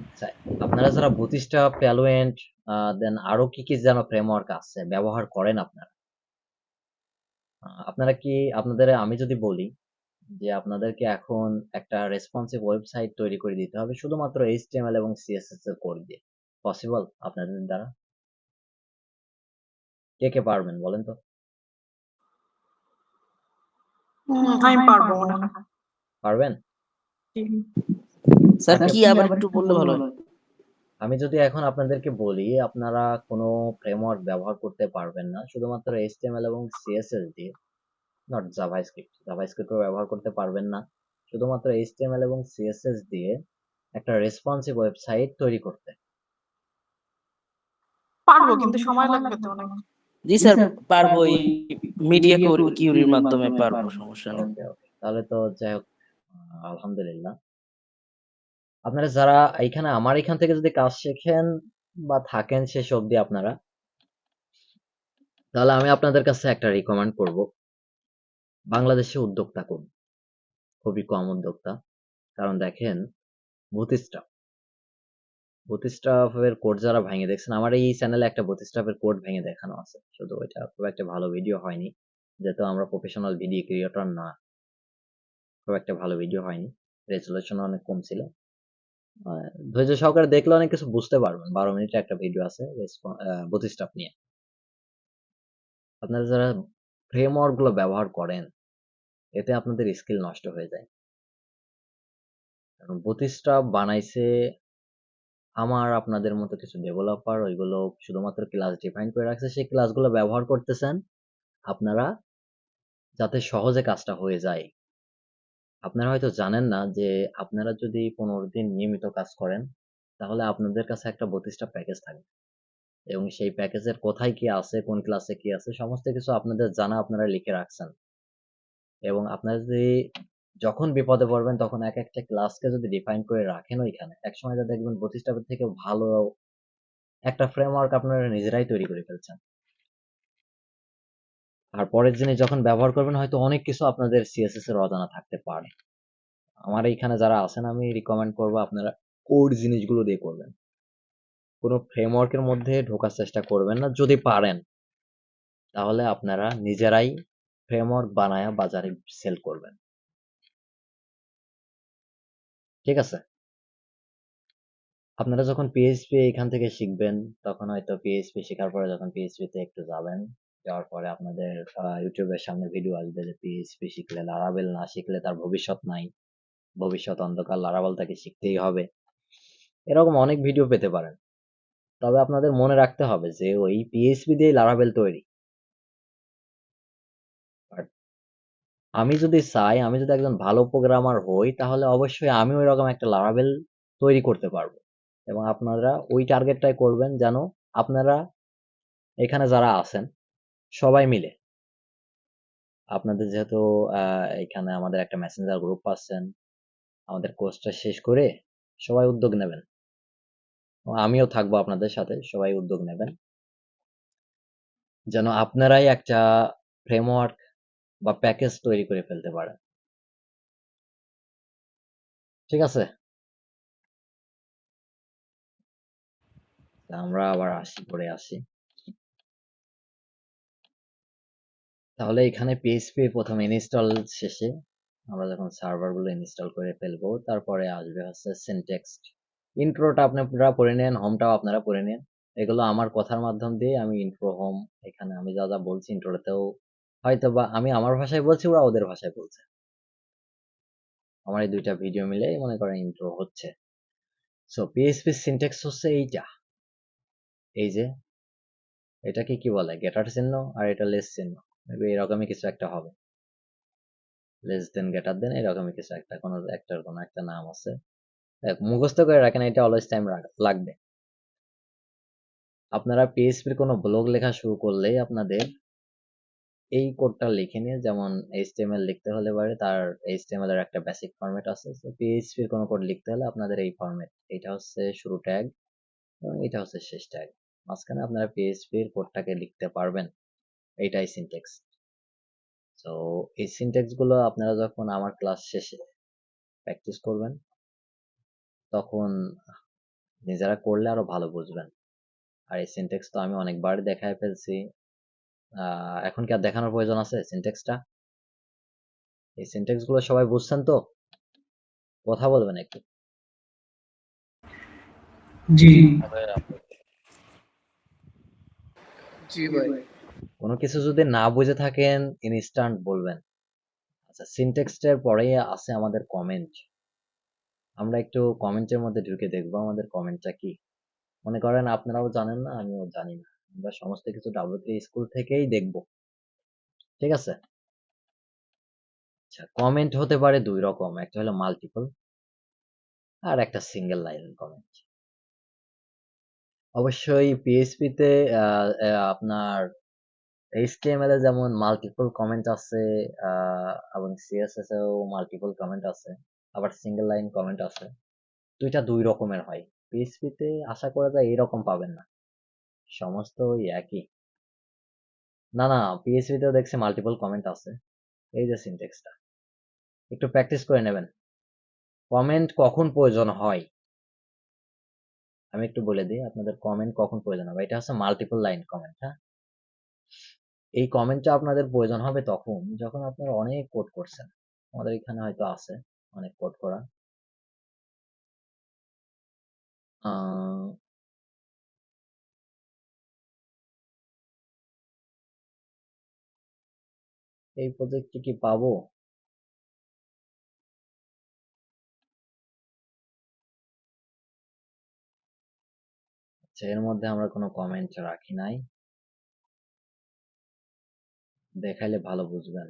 আচ্ছা, আপনারা যারা বুটস্ট্র্যাপ, টেলউইন্ড, দেন আরো কি কি যেন ফ্রেমওয়ার্ক আছে ব্যবহার করেন আপনারা, আপনারা কি আপনাদের আমি যদি বলি যে আপনাদেরকে এখন একটা রেসপন্সিভ ওয়েবসাইট তৈরি করে দিতে হবে শুধুমাত্র এইচটিএমএল এবং সিএসএস এর কোড দিয়ে, পসিবল আপনাদের দ্বারা? কে কে পারবেন বলেন তো? আমি পারবো মনে হয়। পারবেন? স্যার কি আবার একটু বললে ভালো হয়। আমি যদি এখন আপনাদেরকে বলি আপনারা কোনো ফ্রেমওয়ার্ক ব্যবহার করতে পারবেন না, শুধুমাত্র এইচটিএমএল এবং সিএসএস দিয়ে, নট জাভাস্ক্রিপ্ট, জাভাস্ক্রিপ্টও ব্যবহার করতে পারবেন না, শুধুমাত্র এইচটিএমএল এবং সিএসএস দিয়ে একটা রেসপন্সিভ ওয়েবসাইট তৈরি করতে পারবো, কিন্তু সময় লাগবে তো অনেক। জি স্যার পারবো, এই মিডিয়া কিউরির মাধ্যমে পারবো, সমস্যা নেই। ওকে ওকে, তাহলে তো যাই হোক, আলহামদুলিল্লাহ। আপনারা যারা এইখানে আমার এখান থেকে যদি কাজ শেখেন বা থাকেন শেষ অবধি আপনারা, তাহলে আমি আপনাদের কাছে একটা রিকমেন্ড করব, বাংলাদেশে উদ্যোক্তা কোন? খুবই কম উদ্যোক্তা। কারণ দেখেন, বুথস্ট্র্যাপের কোড যারা ভেঙে দেখছেন, আমার এই চ্যানেলে একটা বুথস্ট্র্যাপের কোড ভেঙে দেখানো আছে, শুধু ওইটা খুব একটা ভালো ভিডিও হয়নি, যেহেতু আমরা প্রফেশনাল ভিডিও ক্রিয়েটর না, খুব একটা ভালো ভিডিও হয়নি, রেজুলেশন অনেক কম ছিল। ধৈর্য সহকারে দেখলে অনেক কিছু বুঝতে পারবেন। 12 মিনিটের একটা ভিডিও আছে বুথস্ট্র্যাপ নিয়ে। আপনারা যারা ফ্রেমওয়ার্ক গুলো ব্যবহার করেন, এতে আপনাদের স্কিল নষ্ট হয়ে যায়। কারণ বুথস্ট্র্যাপ বানাইছে আমার আপনাদের মতো কিছু ডেভেলপার, ওইগুলো শুধুমাত্র ক্লাস ডিফাইন করে রাখছে, সেই ক্লাসগুলো ব্যবহার করতেছেন আপনারা যাতে সহজে কাজটা হয়ে যায়। আপনারা হয়তো জানেন না যে আপনারা যদি 15 দিন নিয়মিত কাজ করেন, তাহলে আপনাদের কাছে একটা বুথস্ট্র্যাপ প্যাকেজ থাকবে, এবং সেই প্যাকেজের কোথায় কি আছে, কোন ক্লাসে কি আছে, সমস্ত কিছু আপনাদের জানা, আপনারা লিখে রাখছেন। এবং আপনারা যদি যখন বিপদে পড়বেন, তখন এক একটা ক্লাসকে যদি ডিফাইন করে রাখেন ওইখানে, একসময় যা দেখবেন বুথস্ট্র্যাপের থেকে ভালো একটা ফ্রেমওয়ার্ক আপনারা নিজেরাই তৈরি করে ফেলছেন। আর পরের জিনিস যখন ব্যবহার করবেন, হয়তো অনেক কিছু আপনাদের সিএসএস এর অজানা থাকতে পারে। আমার এইখানে যারা আছেন, আমি রিকমেন্ড করবো আপনারা কোর জিনিসগুলো দিয়ে করবেন। কোনো ফ্রেমওয়ার্কের মধ্যে ঢোকার চেষ্টা করবেন না। যদি পারেন, তাহলে আপনারা নিজেরাই ফ্রেমওয়ার্ক বানায়া বাজারে সেল করবেন। ঠিক আছে? আপনারা যখন পিএইচপি এখান থেকে শিখবেন, তখন হয়তো পিএইচপি শেখার পরে যখন পিএইচপি তে একটু যাবেন, যাওয়ার পরে আপনাদের ইউটিউবের সামনে ভিডিও আসবে যে পিএইচপি শিখলে লারাভেল না শিখলে তার ভবিষ্যৎ নাই, ভবিষ্যৎ অন্ধকার, লারাভেল তাকে শিখতেই হবে। এরকম অনেক ভিডিও পেতে পারেন। তবে আপনাদের মনে রাখতে হবে যে ওই পিএইচপি দিয়ে লারাভেল তৈরি। আর আমি যদি চাই, আমি যদি একজন ভালো প্রোগ্রামার হই, তাহলে অবশ্যই আমি ওই রকম একটা লারাভেল তৈরি করতে পারবো। এবং আপনারা ওই টার্গেটটাই করবেন, যেন আপনারা এখানে যারা আছেন সবাই মিলে, আপনাদের যেহেতু এখানে আমাদের একটা মেসেঞ্জার গ্রুপ আছেন, আমাদের কোর্সটা শেষ করে সবাই উদ্যোগ নেবেন, আমিও থাকবো আপনাদের সাথে, সবাই উদ্যোগ নেবেন যেন আপনারাই একটা ফ্রেমওয়ার্ক বা প্যাকেজ তৈরি করে ফেলতে পারেন। ঠিক আছে? আমরা আবার আসি। তাহলে এখানে পিএইচপি প্রথম ইনস্টল শেষে আমরা যখন সার্ভার গুলো ইনস্টল করে ফেলবো, তারপরে আসবে হচ্ছে সিনট্যাক্স। ইন্ট্রোটা আপনারা পড়ে নেন, হোমটাও আপনারা পড়ে নেন। এগুলো আমার কথার মাধ্যম দিয়ে আমি ইন্ট্রো হোম, এখানে আমি যা যা বলছি ইন্ট্রোটাতেও হয়তো বা আমি আমার ভাষায় বলছি, ওরা ওদের ভাষায় বলছে, আমার এই দুইটা ভিডিও মিলে মনে করেন ইন্ট্রো হচ্ছে। সো পিএইচপি সিনট্যাক্স হচ্ছে এইটা, এই যে এটাকে কি বলে, গেটার চিহ্ন, আর এটা লেস চিহ্ন, এরকমই কিছু একটা হবে, লেস দেন গ্রেটার দেন, এরকমই কিছু একটা, কোনো একটার কোনো একটা নাম আছে, মুখস্থ করে রাখেন, এটা অলওয়েজ টাইম লাগবে। আপনারা পিএইচপির কোনো ব্লগ লেখা শুরু করলেই আপনাদের এই কোডটা লিখে নিয়ে, যেমন এইচটিএমএল লিখতে হলে পারে তার এইচটিএমএল এর একটা বেসিক ফরম্যাট আছে, তো পিএইচপির কোনো কোড লিখতে হলে আপনাদের এই ফরম্যাট, এটা হচ্ছে শুরু ট্যাগ এবং এটা হচ্ছে শেষ ট্যাগ, মাঝখানে আপনারা পিএইচপির কোডটাকে লিখতে পারবেন, এইটাই সিনট্যাক্স। তো এই সিনট্যাক্স গুলো আপনারা যখন আমার ক্লাস শেষে প্র্যাকটিস করবেন, তখন নিজেরা করলে আরো ভালো বুঝবেন। আর এই সিনট্যাক্স তো আমি অনেকবার দেখায় ফেলছি, এখন কি আর দেখানোর প্রয়োজন আছে সিনট্যাক্সটা? এই সিনট্যাক্স গুলো সবাই বুঝছেন তো? কথা বলবেন একটু। জি জি ভাই। কোনো কিছু যদি না বুঝে থাকেন, ইনস্ট্যান্ট বলবেন। আচ্ছা, সিনট্যাক্সটার পরে আছে আমাদের কমেন্ট। আমরা একটু কমেন্টের মধ্যে ঢুকে দেখবো আমাদের কমেন্টটা কি। মনে করেন আপনারাও জানেন না, আমিও জানি না, আমরা সমস্ত কিছু W3 স্কুল থেকেই দেখবো। ঠিক আছে? আচ্ছা, কমেন্ট হতে পারে দুই রকম, একটা হলো মাল্টিপল, আর একটা সিঙ্গেল লাইন কমেন্ট। অবশ্যই পিএইচপি তে আপনার এইচটিএমএল এ যেমন মাল্টিপল কমেন্ট আছে, এবং সিএসএস এও মাল্টিপল কমেন্ট আছে, আবার সিঙ্গেল লাইন কমেন্ট আছে। দুইটা দুই রকমের হয়। পিএইচপি তে আশা করা যায় এরকম পাবেন না, সমস্ত ওই একই। না না, পিএইচপি তেও দেখছি মাল্টিপল কমেন্ট আছে। এই যে সিনটেক্সটা একটু প্র্যাকটিস করে নেবেন। কমেন্ট কখন প্রয়োজন হয় আমি একটু বলে দিই আপনাদের, কমেন্ট কখন প্রয়োজন হবে। এটা হচ্ছে মাল্টিপল লাইন কমেন্ট। হ্যাঁ, এই কমেন্টটা আপনাদের প্রয়োজন হবে তখন যখন আপনারা অনেক কোড করছেন। আমাদের এখানে হয়তো আছে অনেক কোড করা। আহ, এই প্রজেক্টটি কি পাবো? আচ্ছা, এর মধ্যে আমরা কোনো কমেন্ট রাখি নাই, দেখাইলে ভালো বুঝবেন।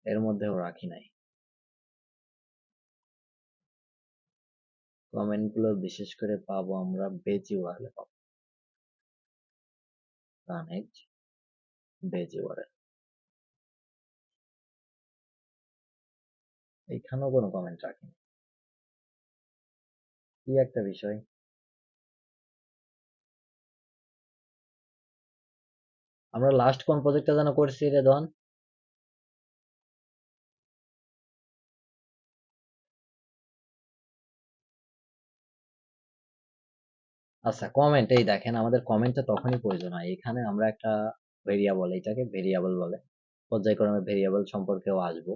এর মধ্যেও রাখি নাই কমেন্ট গুলো, বিশেষ করে পাবো আমরা বেজ ইউআরএল পাবো, কানেক্ট বেজ ইউআরএল। এইখানেও কোনো কমেন্ট রাখিনি, কি একটা বিষয়। আমরা লাস্ট কোন প্রজেক্টটা যেন করছি রে দন? আচ্ছা, কমেন্ট এই দেখেন, আমাদের কমেন্টটা তখনই প্রয়োজন হয়। এখানে আমরা একটা ভেরিয়েবল, এটাকে ভেরিয়েবল বলে, পর্যায়ক্রমে ভেরিয়েবল সম্পর্কেও আসবো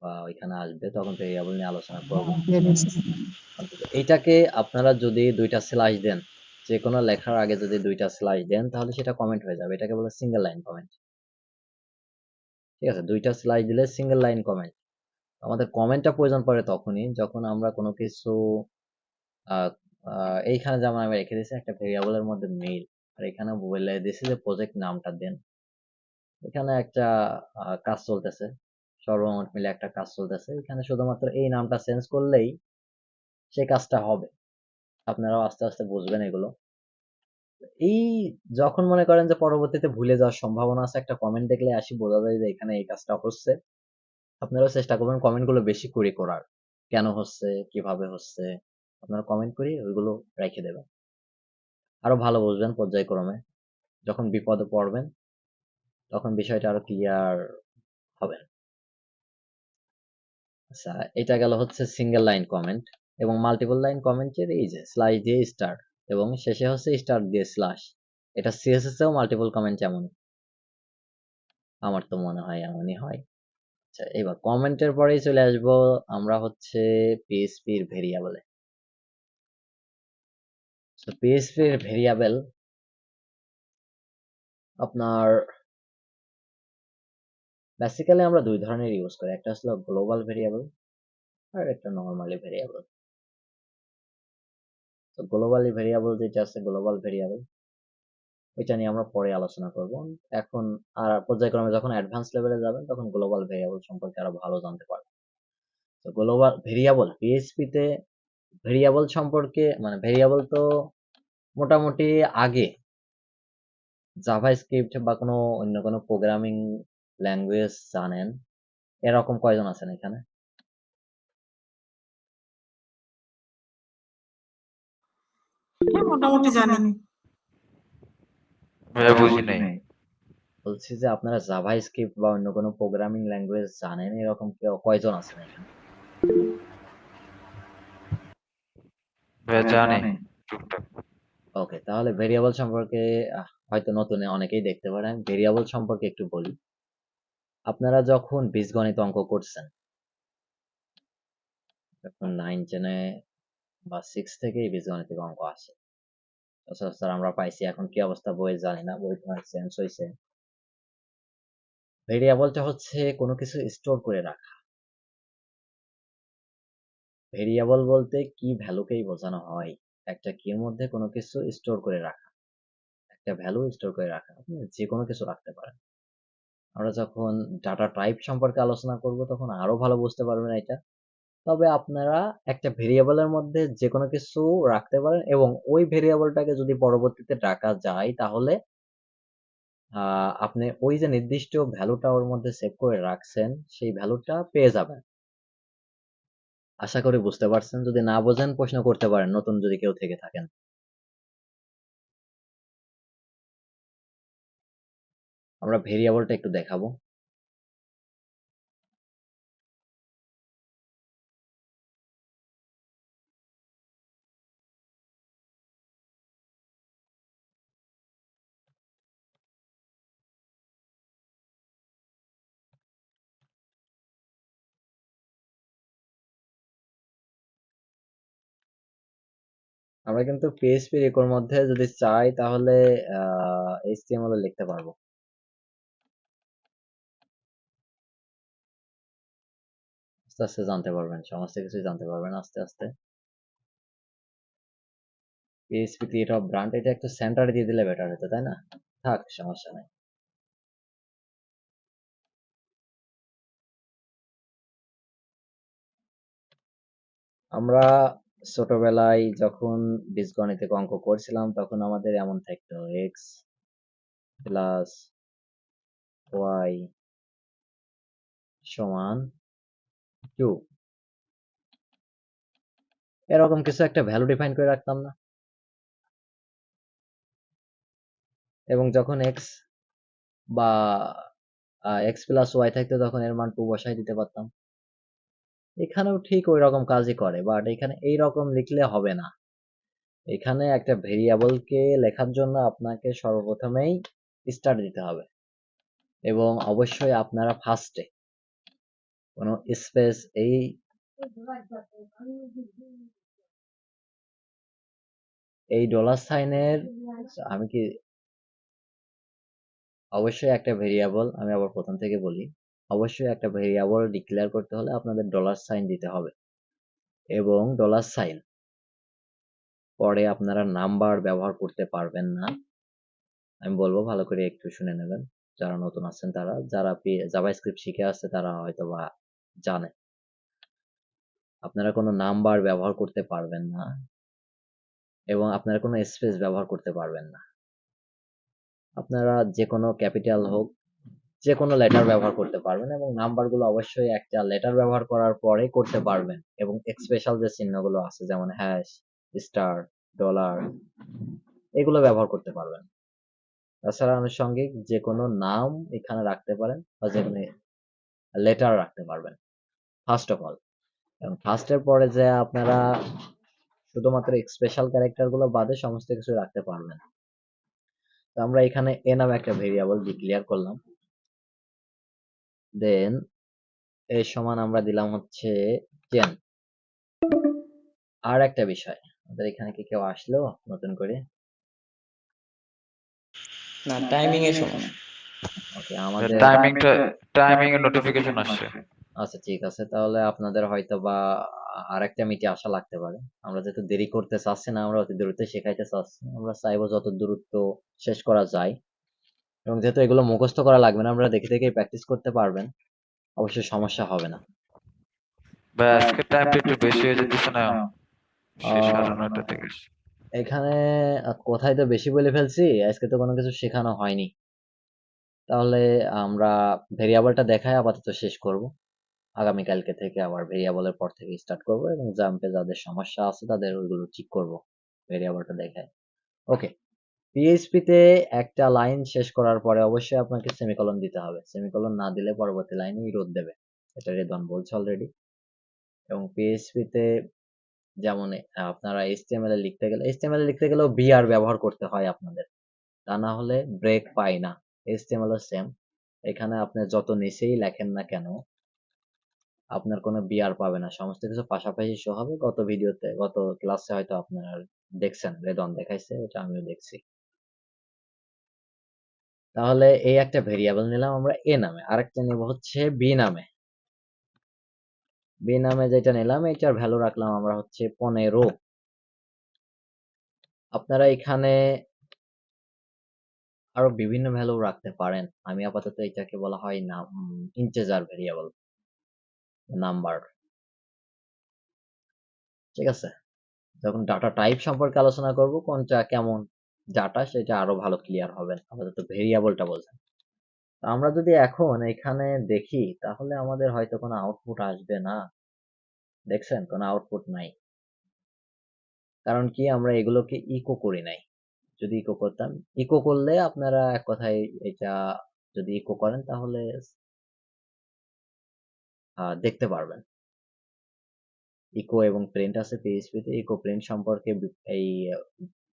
বা ওইখানে আসবে, তখন ভেরিয়েবল নিয়ে আলোচনা করবো। এইটাকে আপনারা যদি দুইটা স্ল্যাশ দেন, যে কোনো লেখার আগে যদি দুইটা স্ল্যাশ দেন তাহলে সেটা কমেন্ট হয়ে যাবে। এটাকে বলে সিঙ্গেল লাইন কমেন্ট। ঠিক আছে, দুইটা স্ল্যাশ দিলে সিঙ্গেল লাইন কমেন্ট। আমাদের কমেন্টটা প্রয়োজন পড়ে তখনই যখন আমরা কোনো কিছু এইখানে যেমন আমি রেখে দিয়েছি একটা ভেরিয়েবলের মধ্যে মেইল, আর এখানে বলে দিয়েছি যে প্রজেক্ট নামটা দেন। এখানে একটা কাজ চলতেছে, সর্বমোট মিলে একটা কাজ চলতেছে, এখানে শুধুমাত্র এই নামটা চেঞ্জ করলেই সেই কাজটা হবে। আপনারাও আস্তে আস্তে বুঝবেন এগুলো। এই যখন মনে করেন যে পরবর্তীতে ভুলে যাওয়ার সম্ভাবনা আছে, একটা কমেন্ট দেখলে আসি বোঝা যায় যে এখানে এই কাজটা হচ্ছে, আপনারাও চেষ্টা করবেন কমেন্ট গুলো বেশি করে করার। কেন হচ্ছে, কিভাবে হচ্ছে, আপনারা কমেন্ট করে ওইগুলো রেখে দেবেন, আরো ভালো বুঝবেন পর্যায়ক্রমে। যখন বিপদে পড়বেন তখন বিষয়টা আরো ক্লিয়ার হবে। আচ্ছা, এটা গেল হচ্ছে সিঙ্গেল লাইন কমেন্ট। এবং মাল্টিপল লাইন কমেন্টের এই যে স্ল্যাশ দিয়ে স্টার এবং শেষে হচ্ছে স্টার দিয়ে স্ল্যাশ, এটা সিএসএস এও মাল্টিপল কমেন্ট এমন, আমার তো মনে হয় এমনই হয়। আচ্ছা, এবার কমেন্টের পরেই চলে আসবো আমরা হচ্ছে পিএইচপির ভেরিয়েবলে। তো পিএইচপির ভেরিয়েবল আপনার বেসিক্যালি আমরা দুই ধরনের ইউজ করি, একটা হলো গ্লোবাল ভেরিয়েবল আর একটা নরমালি ভেরিয়েবল। তো গ্লোবালি ভেরিয়েবল যেটা আছে, গ্লোবাল ভেরিয়েবল ওইটা নিয়ে আমরা পরে আলোচনা করব। এখন আর পর্যায়ক্রমে যখন অ্যাডভান্স লেভেলে যাবেন তখন গ্লোবাল ভেরিয়েবল সম্পর্কে আরো ভালো জানতে পারবেন। তো গ্লোবাল ভেরিয়েবল পিএইচপি তে ভেরিয়েবল সম্পর্কে, মানে ভেরিয়েবল তো মোটামুটি আগে জাভা স্ক্রিপ্ট বা কোনো অন্য কোনো প্রোগ্রামিং ল্যাঙ্গুয়েজ জানেন এরকম কয়জন আছেন এখানে? হ্যাঁ, মোটামুটি জানি। ভাইয়া বুঝি নাই। বলছি যে আপনারা জাভা স্ক্রিপ্ট বা অন্য কোনো প্রোগ্রামিং ল্যাঙ্গুয়েজ জানেন এরকম কেউ কয়জন আছেন এখানে? ভাইয়া জানি টুকটাক। ওকে, তাহলে ভেরিয়েবল সম্পর্কে হয়তো নতুন অনেকেই দেখতে পারেন। ভেরিয়েবল সম্পর্কে একটু বলি। আপনারা যখন বীজগণিত অঙ্ক করছেন, যখন 9 10-এ বা 6 থেকেই বীজগণিতিক অঙ্ক আসে সচরাচর আমরা পাইছি। এখন কি অবস্থা বইয়ে জানি না, বই তো চেঞ্জ হয়েছে। ভেরিয়েবলটা হচ্ছে কোনো কিছু স্টোর করে রাখা। ভেরিয়েবল বলতে কি ভ্যালুকেই বোঝানো হয়, একটা কির মধ্যে কোনো কিছু স্টোর করে রাখা, একটা ভ্যালু স্টোর করে রাখা। আপনি যে কোনো কিছু রাখতে পারেন। আমরা যখন ডাটা টাইপ সম্পর্কে আলোচনা করব তখন আরো ভালো বুঝতে পারবেন এটা। তবে আপনারা একটা ভেরিয়েবলের মধ্যে যে কোনো কিছু রাখতে পারেন এবং ওই ভেরিয়েবলটাকে যদি পরবর্তীতে ডাকা যায় তাহলে আপনি ওই যে নির্দিষ্ট ভ্যালুটা ওর মধ্যে সেভ করে রাখছেন সেই ভ্যালুটা পেয়ে যাবেন। আশা করি বুঝতে পারছেন। যদি না বোঝেন প্রশ্ন করতে পারেন, নতুন যদি কেউ থেকে থাকেন। আমরা ভেরিয়েবলটা একটু দেখাবো। আমরা কিন্তু পিএইচপি ইকোর মধ্যে যদি চাই তাহলে এইচটিএমএল এ লিখতে পারবো। আস্তে আস্তে জানতে পারবেন, সমস্ত কিছু জানতে পারবেন আস্তে আস্তে। পিএইচপি ক্রিয়েট অফ ব্র্যান্ড এটা একটু সেন্টারে দিয়ে দিলে বেটার হতো, তাই না? থাক, সমস্যা নাই। আমরা ছোটবেলায় যখন বীজগণিতে অঙ্ক করছিলাম তখন আমাদের এমন থাকতো এক্স প্লাস ওয়াই সমান 2, এরকম কিছু একটা ভ্যালু ডিফাইন করে রাখতাম না? এবং যখন এক্স বা এক্স প্লাস ওয়াই থাকতো তখন এর মান 2 বসাই দিতে পারতাম। এখানেও ঠিক ওই রকম কাজই করে, বাট এখানে এই রকম লিখলে হবে না। এখানে একটা ভেরিয়েবলকে লেখার জন্য আপনাকে সর্বপ্রথমেই স্টার দিতে হবে, এবং অবশ্যই আপনারা ফার্স্টে কোনো স্পেস এই ডলার সাইনের আমি কি অবশ্যই একটা ভেরিয়েবল, আমি আবার প্রথম থেকে বলি, অবশ্যই একটা ভেরিয়েবল ডিক্লেয়ার করতে হলে আপনাদের ডলার সাইন দিতে হবে, এবং ডলার সাইন পরে আপনারা নাম্বার ব্যবহার করতে পারবেন না। আমি বলবো ভালো করে একটু শুনে নেবেন, যারা নতুন আছেন তারা, যারা জাভাস্ক্রিপ্ট শিখে আসছে তারা হয়তো বা জানে। আপনারা কোনো নাম্বার ব্যবহার করতে পারবেন না, এবং আপনারা কোনো স্পেস ব্যবহার করতে পারবেন না। আপনারা যে কোনো ক্যাপিটাল হোক, যে কোনো লেটার ব্যবহার করতে পারবেন, এবং নাম্বারগুলো অবশ্যই একটা লেটার ব্যবহার করার পরে করতে পারবেন, এবং স্পেশাল যে চিহ্নগুলো আছে যেমন হ্যাশ, স্টার, ডলার, এগুলো ব্যবহার করতে পারবেন। তাছাড়া আনুষঙ্গিক যে কোনো নাম এখানে রাখতে পারেন, বা যে কোনো লেটার রাখতে পারবেন ফার্স্ট অফ অল। এবং ফার্স্টের পরে যে আপনারা শুধুমাত্র স্পেশাল ক্যারেক্টার গুলো বাদে সমস্ত কিছু রাখতে পারবেন। তো আমরা এখানে এ নামে একটা ভেরিয়েবল ডিক্লেয়ার করলাম, দেন এর সমান আমরা দিলাম হচ্ছে 10। আর একটা বিষয়, আমাদের এখানে কি কেউ আসলো নতুন করে? না, টাইমিং এর সমস্যা। ওকে, আমাদের টাইমিং এর নোটিফিকেশন আসছে। আচ্ছা ঠিক আছে, তাহলে আপনাদের হয়তো বা আরেকটা মিটে আসা লাগতে পারে। আমরা যেহেতু দেরি করতে চাচ্ছি না, আমরা অতি দ্রুত শেখাইতে চাচ্ছি, আমরা চাইবো যত দ্রুত শেষ করা যায়। এবং যেহেতু এগুলো মুখস্থ করা লাগবে না, আমরা দেখে দেখে প্র্যাকটিস করতে পারবেন, অবশ্যই সমস্যা হবে না। ভাই আজকে টাইমটা একটু বেশি হয়ে যেতেছে না? সে আহ, 9:30 থেকে। এখানে কোথায় তো বেশি বলে ফেলছি, আজকে তো কোনো কিছু শেখানো হয়নি। তাহলে আমরা ভেরিয়েবলটা দেখায় আপাতত শেষ করব। আগামীকালকে থেকে আবার ভেরিয়েবলের পর থেকে স্টার্ট করব, এবং জাম্পে যাদের সমস্যা আছে তাদের ওইগুলো ঠিক করব ভেরিয়েবলটা দেখায়। ওকে, পিএইচপি তে একটা লাইন শেষ করার পরে অবশ্যই আপনাকে সেমিকলন দিতে হবে। সেমিকলন না দিলে পরবর্তী লাইনে ইরোর দেবে, এটা রেদওয়ান বলছে অলরেডি। এবং পিএইচপি তে যেমন আপনারা এইচটিএমএল এ লিখতে গেলেও বিআর ব্যবহার করতে হয় আপনাদের, তা না হলে ব্রেক পায় না। এইচটিএমএল ও সেম, এখানে আপনি যত নিচেই লেখেন না কেন আপনার কোনো বিআর পাবে না, সমস্ত কিছু পাশাপাশি শো হবে। গত ক্লাসে হয়তো আপনারা দেখছেন, রেদওয়ান দেখাইছে, ওটা আমিও দেখছি। তাহলে এই একটা ভেরিয়েবল নিলাম আমরা এ নামে, আরেকটা নেব হচ্ছে বি নামে। বি নামে যেটা নিলাম এটার ভ্যালু রাখলাম আমরা হচ্ছে 15। আপনারা এখানে আরো বিভিন্ন ভ্যালু রাখতে পারেন, আমি আপাতত এটাকে বলা হয় না ইন্টিজার ভেরিয়েবল, নাম্বার। ঠিক আছে, যখন ডাটা টাইপ সম্পর্কে আলোচনা করব কোনটা কেমন ডাটা সেটা আরো ভালো ক্লিয়ার হবে, আপাতত ভেরিয়েবলটা বলছেন। আমরা যদি এখন এখানে দেখি তাহলে আমাদের হয়তো কোনো আউটপুট আসবে না। দেখছেন, কোনো আউটপুট নাই, কারণ কি আমরা এগুলোকে ইকো করি নাই। যদি ইকো করতাম, ইকো করলে আপনারা এক কথায় এটা যদি ইকো করেন তাহলে দেখতে পারবেন। ইকো এবং প্রিন্ট আছে পিএইচপি তে, ইকো প্রিন্ট সম্পর্কে এই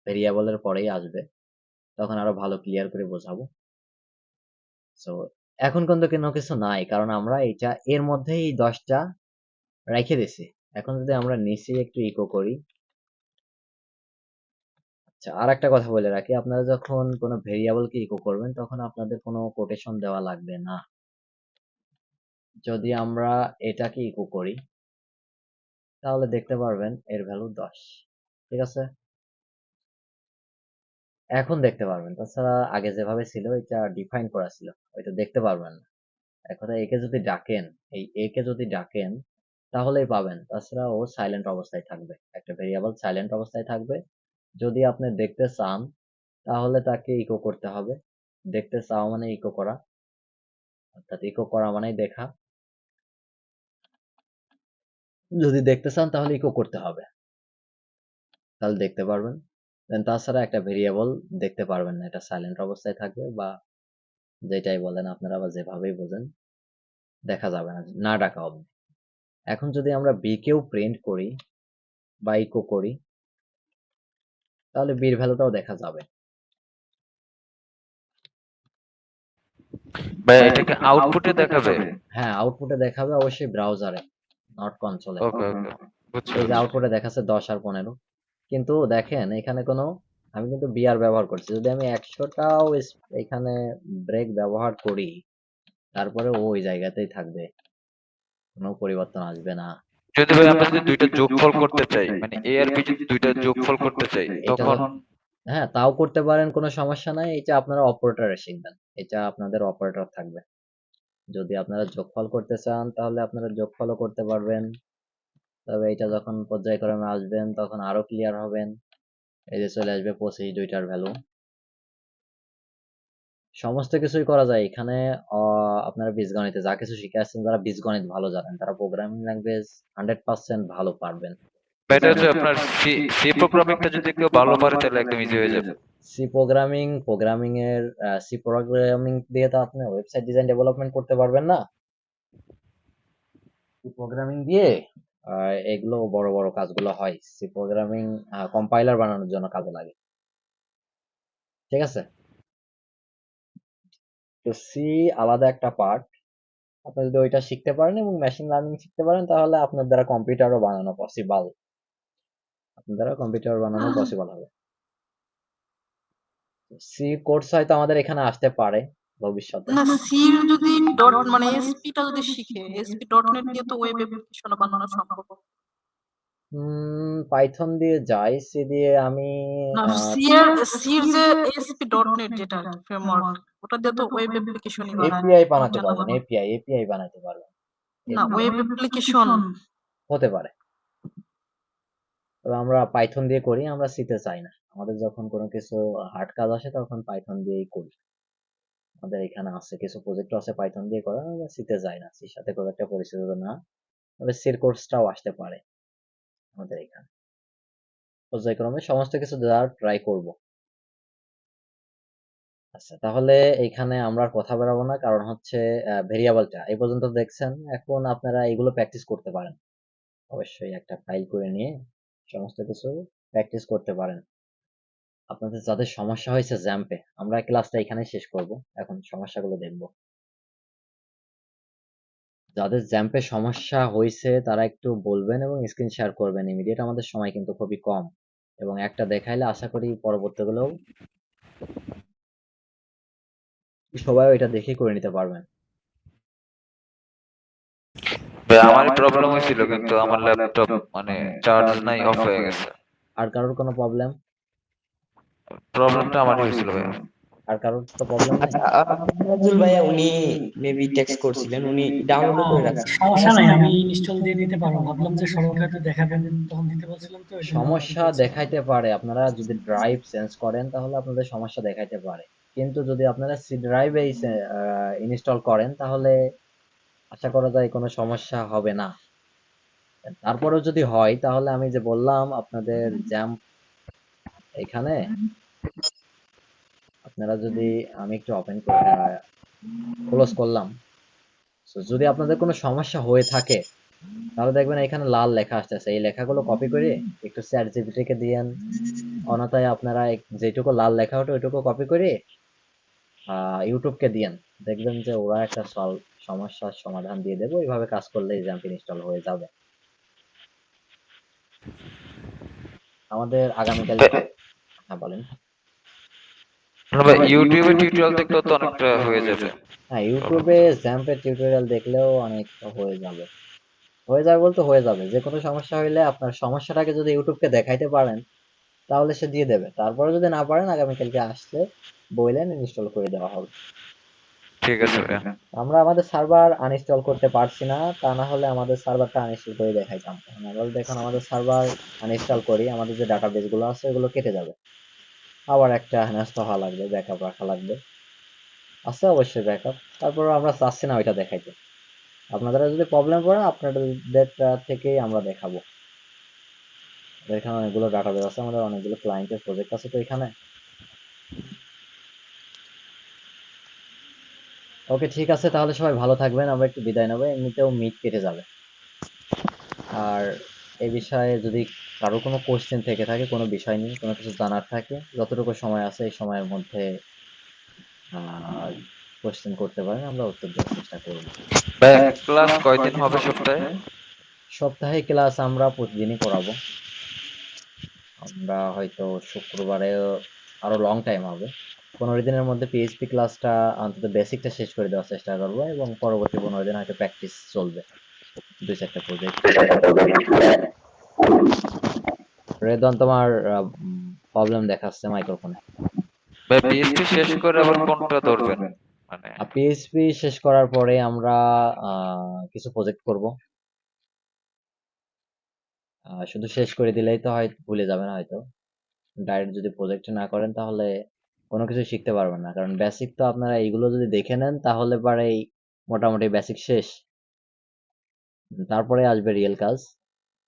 ভেরিয়েবলের পরেই আসবে, তখন আরো ভালো ক্লিয়ার করে বোঝাবো। সো এখন কিন্তু কোনো কিছু নাই, কারণ আমরা এটা এর মধ্যেই 10টা রেখে দিছি। এখন যদি আমরা নিচে একটু ইকো করি, আচ্ছা, আর একটা কথা বলে রাখি, আপনারা যখন কোনো ভেরিয়েবলকে ইকো করবেন তখন আপনাদের কোনো কোটেশন দেওয়া লাগবে না। যদি আমরা এটাকে ইকো করি তাহলে দেখতে পারবেন এর ভ্যালু 10, ঠিক আছে? এখন দেখতে পারবেন, তাছাড়া আগে যেভাবে ছিল এটা ডিফাইন করা ছিল, ওইটা দেখতে পারবেন না। এখন একে যদি ডাকেন, এই একে যদি ডাকেন তাহলেই পাবেন, তাছাড়া ও সাইলেন্ট অবস্থায় থাকবে, একটা ভেরিয়েবল সাইলেন্ট অবস্থায় থাকবে। যদি আপনি দেখতে চান তাহলে তাকে ইকো করতে হবে। দেখতে চাওয়া মানে ইকো করা, অর্থাৎ ইকো করা মানেই দেখা। যদি দেখতে চান তাহলে ইকো করতে হবে, তাহলে দেখতে পারবেন। দেন তাছাড়া একটা ভেরিয়েবল দেখতে পারবেন না, এটা সাইলেন্ট অবস্থায় থাকবে, বা যেটাই বলেন আপনারা বা যেভাবেই বোঝেন, দেখা যাবে না, না ডাকা অবধি। এখন যদি আমরা বি কেও প্রিন্ট করি বা ইকো করি তাহলে বির ভ্যালুটাও দেখা যাবে। ভাই এটাকে আউটপুটে দেখাবে? হ্যাঁ, আউটপুটে দেখাবে, অবশ্যই ব্রাউজারে, নট কনসোলে। ওকে ওকে, বুঝছি এই যে বুঝছি। আউটপুটে দেখাচ্ছে 10 আর 15, কিন্তু দেখেন এখানে কোনো, আমি কিন্তু বিআর ব্যবহার করছি, যদি আমি 100টাও এখানে ব্রেক ব্যবহার করি তারপরে ওই জায়গাতেই থাকবে, কোনো পরিবর্তন আসবে না। যদি ভাই আমরা যদি দুইটা যোগফল করতে চাই, মানে এ আর বি যদি দুইটা যোগফল করতে চাই, এটা তখন হ্যাঁ, তাও করতে পারেন, কোনো সমস্যা নাই। এটা আপনারা অপারেটরে শিখবেন, এটা আপনাদের অপারেটর থাকবে। যদি আপনারা যোগফল করতে চান তাহলে আপনারা যোগফলও করতে পারবেন, তবে এটা যখন পর্যায়ক্রমে আসবেন তখন আরো ক্লিয়ার হবেন। এই যে চলে আসবে 25 দুইটার ভ্যালু, সমস্ত কিছুই করা যায় এখানে। আপনারা বীজগণিতে যা কিছু শিখে আসছেন, যারা বীজগণিত ভালো জানেন তারা প্রোগ্রামিং ল্যাঙ্গুয়েজ 100% ভালো পারবেন। এটা হচ্ছে আপনার সি সি প্রোগ্রামিংটা যদি কেউ ভালো পারে তাহলে একদম ইজি হয়ে যাবে। সি প্রোগ্রামিং দিয়ে তো আপনি ওয়েবসাইট ডিজাইন ডেভেলপমেন্ট করতে পারবেন না। সি প্রোগ্রামিং দিয়ে এগুলো বড় বড় কাজগুলো হয়। সি প্রোগ্রামিং কম্পাইলার বানানোর জন্য কাজে লাগে, ঠিক আছে? তো সি আলাদা একটা পার্ট, আপনি যদি ওইটা শিখতে পারেন এবং মেশিন লার্নিং শিখতে পারেন তাহলে আপনার দ্বারা কম্পিউটারও বানানো পসিবল, আপনার দ্বারা কম্পিউটার বানানো পসিবল হবে। সি কোর্স হয়তো আমাদের এখানে আসতে পারে ভবিষ্যতে। না, সির যদি ডট মানে এসপিটা যদি শিখে, এসপি ডট নেট দিয়ে তো ওয়েব অ্যাপ্লিকেশন বানানো সম্ভব। পাইথন দিয়ে যাই, সি দিয়ে আমি না, সির যে এসপি ডট নেট যেটা আর কি ফ্রেমওয়ার্ক, ওটা দিয়ে তো ওয়েব অ্যাপ্লিকেশনই বানায়, এপিআই আমার বানাতে জানা পারবেন, মতে। এপিআই বানাতে পারবেন। না, ওয়েব অ্যাপ্লিকেশন হতে পারে, তবে আমরা পাইথন দিয়ে করি, আমরা সিতে চাই না। আমাদের যখন কোনো কিছু হার্ড কাজ আসে তখন পাইথন দিয়েই করি। আমাদের এখানে আছে কিছু প্রজেক্ট আছে পাইথন দিয়ে করা, আমরা সিতে যাই না, সির সাথে খুব একটা পরিচিত না। তবে সির কোর্সটাও আসতে পারে আমাদের এখানে, পর্যায়ক্রমে সমস্ত কিছু দেওয়ার ট্রাই করব। আচ্ছা, তাহলে এখানে আমরা আর কথা বেরাবো না, কারণ হচ্ছে ভেরিয়েবলটা এই পর্যন্ত দেখছেন। এখন আপনারা এগুলো প্র্যাকটিস করতে পারেন, অবশ্যই একটা ফাইল করে নিয়ে সমস্ত কিছু প্র্যাকটিস করতে পারেন। আপনাদের যাদের সমস্যা হয়েছে জ্যাম্পে, আমরা ক্লাসটা এখানে শেষ করব, এখন সমস্যাগুলো দেখব। যাদের জ্যাম্পে সমস্যা হয়েছে তারা একটু বলবেন এবং স্ক্রিন শেয়ার করবেন ইমিডিয়েট, আমাদের সময় কিন্তু খুবই কম, এবং একটা দেখাইলে আশা করি পরবর্তীগুলোও সবাই ওইটা দেখে করে নিতে পারবেন। ভাই আমারই প্রবলেম হয়েছিল, কিন্তু আমার ল্যাপটপ মানে চার্জ নাই, অফ হয়ে গেছে। আর কারোর কোনো প্রবলেম? প্রবলেমটা আমারই হয়েছিল ভাই। আর কারোর তো প্রবলেম নাই? আচ্ছা, নাজুল ভাইয়া উনি মেবি টেক্সট করছিলেন, উনি ডাউনলোড করে রাখছেন। সমস্যা নাই, আমি ইনস্টল দিয়ে দিতে পারবো। ভাবলাম যে সবাইকে হয়তো দেখাবেন, তখন দিতে বলছিলাম, তো এই জন্য সমস্যা বলছি। দেখাইতে পারে, আপনারা যদি ড্রাইভ চেঞ্জ করেন তাহলে আপনাদের সমস্যা দেখাইতে পারে, কিন্তু যদি আপনারা সি ড্রাইভে ইনস্টল করেন তাহলে আশা করা যায় কোনো সমস্যা হবে না। তারপরেও যদি হয় তাহলে আমি যে বললাম আপনাদের জ্যাম্প এখানে, আপনারা যদি, আমি একটু ওপেন করে ক্লোজ করলাম, তো যদি আপনাদের কোনো সমস্যা হয়ে থাকে তাহলে দেখবেন এখানে লাল লেখা আসতেছে, এই লেখাগুলো কপি করে একটু চ্যাট জিপিটিকে দিয়েন, অন্যথায় আপনারা যেটুকু লাল লেখা ওঠে ওইটুকু কপি করে ইউটিউবকে দিয়েন, দেখবেন যে ওরা একটা সমস্যার সমাধান দিয়ে দেবে। ওইভাবে কাজ করলেই জ্যাম্প ইনস্টল হয়ে যাবে। আমাদের আগামীকাল হ্যাঁ বলেন। ভাই ইউটিউবে টিউটোরিয়াল দেখলেও তো অনেকটা হয়ে যাবে। হ্যাঁ, ইউটিউবে জ্যাম্পের টিউটোরিয়াল দেখলেও অনেকটা হয়ে যাবে। হয়ে যাবে বলতে হয়ে যাবে, যে কোনো সমস্যা হইলে আপনার সমস্যাটাকে যদি ইউটিউবকে দেখাইতে পারেন তাহলে সে দিয়ে দেবে। তারপরে যদি না পারেন আগামীকালকে আসলে বললেন, ইনস্টল করে দেওয়া হবে। ঠিক আছে ভাইয়া। আমরা আমাদের সার্ভার আনইনস্টল করতে পারছি না, তা না হলে আমাদের সার্ভারটা আনইনস্টল করে দেখাইতাম। কারণ আমরা দেখুন আমাদের সার্ভার আনইনস্টল করি, আমাদের যে ডাটাবেস গুলো আছে ওগুলো কেটে যাবে, আবার একটা হেনস্থা হওয়া লাগবে, ব্যাকআপ রাখা লাগবে। আছে অবশ্যই ব্যাকআপ, তারপরে আমরা চাচ্ছি না ওইটা দেখাইতে। আপনাদের যদি প্রবলেম পড়ে আপনাদেরটা থেকেই আমরা দেখাবো। আমাদের এখানে অনেকগুলো ডাটাবেস আছে, আমাদের অনেকগুলো ক্লায়েন্টের প্রজেক্ট আছে তো এখানে। ওকে ঠিক আছে, তাহলে সবাই ভালো থাকবেন, আমরা একটু বিদায় নেবো, এমনিতেও মিট কেটে যাবে। আর এই বিষয়ে যদি কারো কোনো কোশ্চেন থেকে থাকে, কোনো বিষয় নিয়ে কোনো কিছু জানার থাকে, যতটুকু সময় আছে এই সময়ের মধ্যে কোশ্চেন করতে পারেন, আমরা উত্তর দেওয়ার চেষ্টা করব। ভাইয়া ক্লাস কয়দিন হবে সপ্তাহে? সপ্তাহে ক্লাস আমরা প্রতিদিনই করাবো। আমরা হয়তো শুক্রবারে আরো লং টাইম হবে, 15 দিনের মধ্যে পিএইচপি ক্লাসটা অন্তত বেসিকটা শেষ করে দেওয়ার চেষ্টা করবো, এবং পরবর্তী 15 দিন হয়তো প্র্যাকটিস চলবে, 2-4টা প্রজেক্ট। রেদন, তোমার প্রবলেম দেখাচ্ছে মাইক্রোফোনে। ভাই পিএইচডি শেষ করে আবার কোনটা ধরবেন? মানে পিএইচপি শেষ করার পরে আমরা কিছু প্রজেক্ট করব। শুধু শেষ করে দিলেই তো হয় ভুলে যাবেন হয়তো। ডাইরেক্ট যদি প্রজেক্ট না করেন তাহলে কোনো কিছু শিখতে পারবেন না, কারণ বেসিক তো আপনারা এইগুলো যদি দেখে নেন তাহলে পরেই মোটামুটি বেসিক শেষ, তারপরে আসবে রিয়েল কাজ।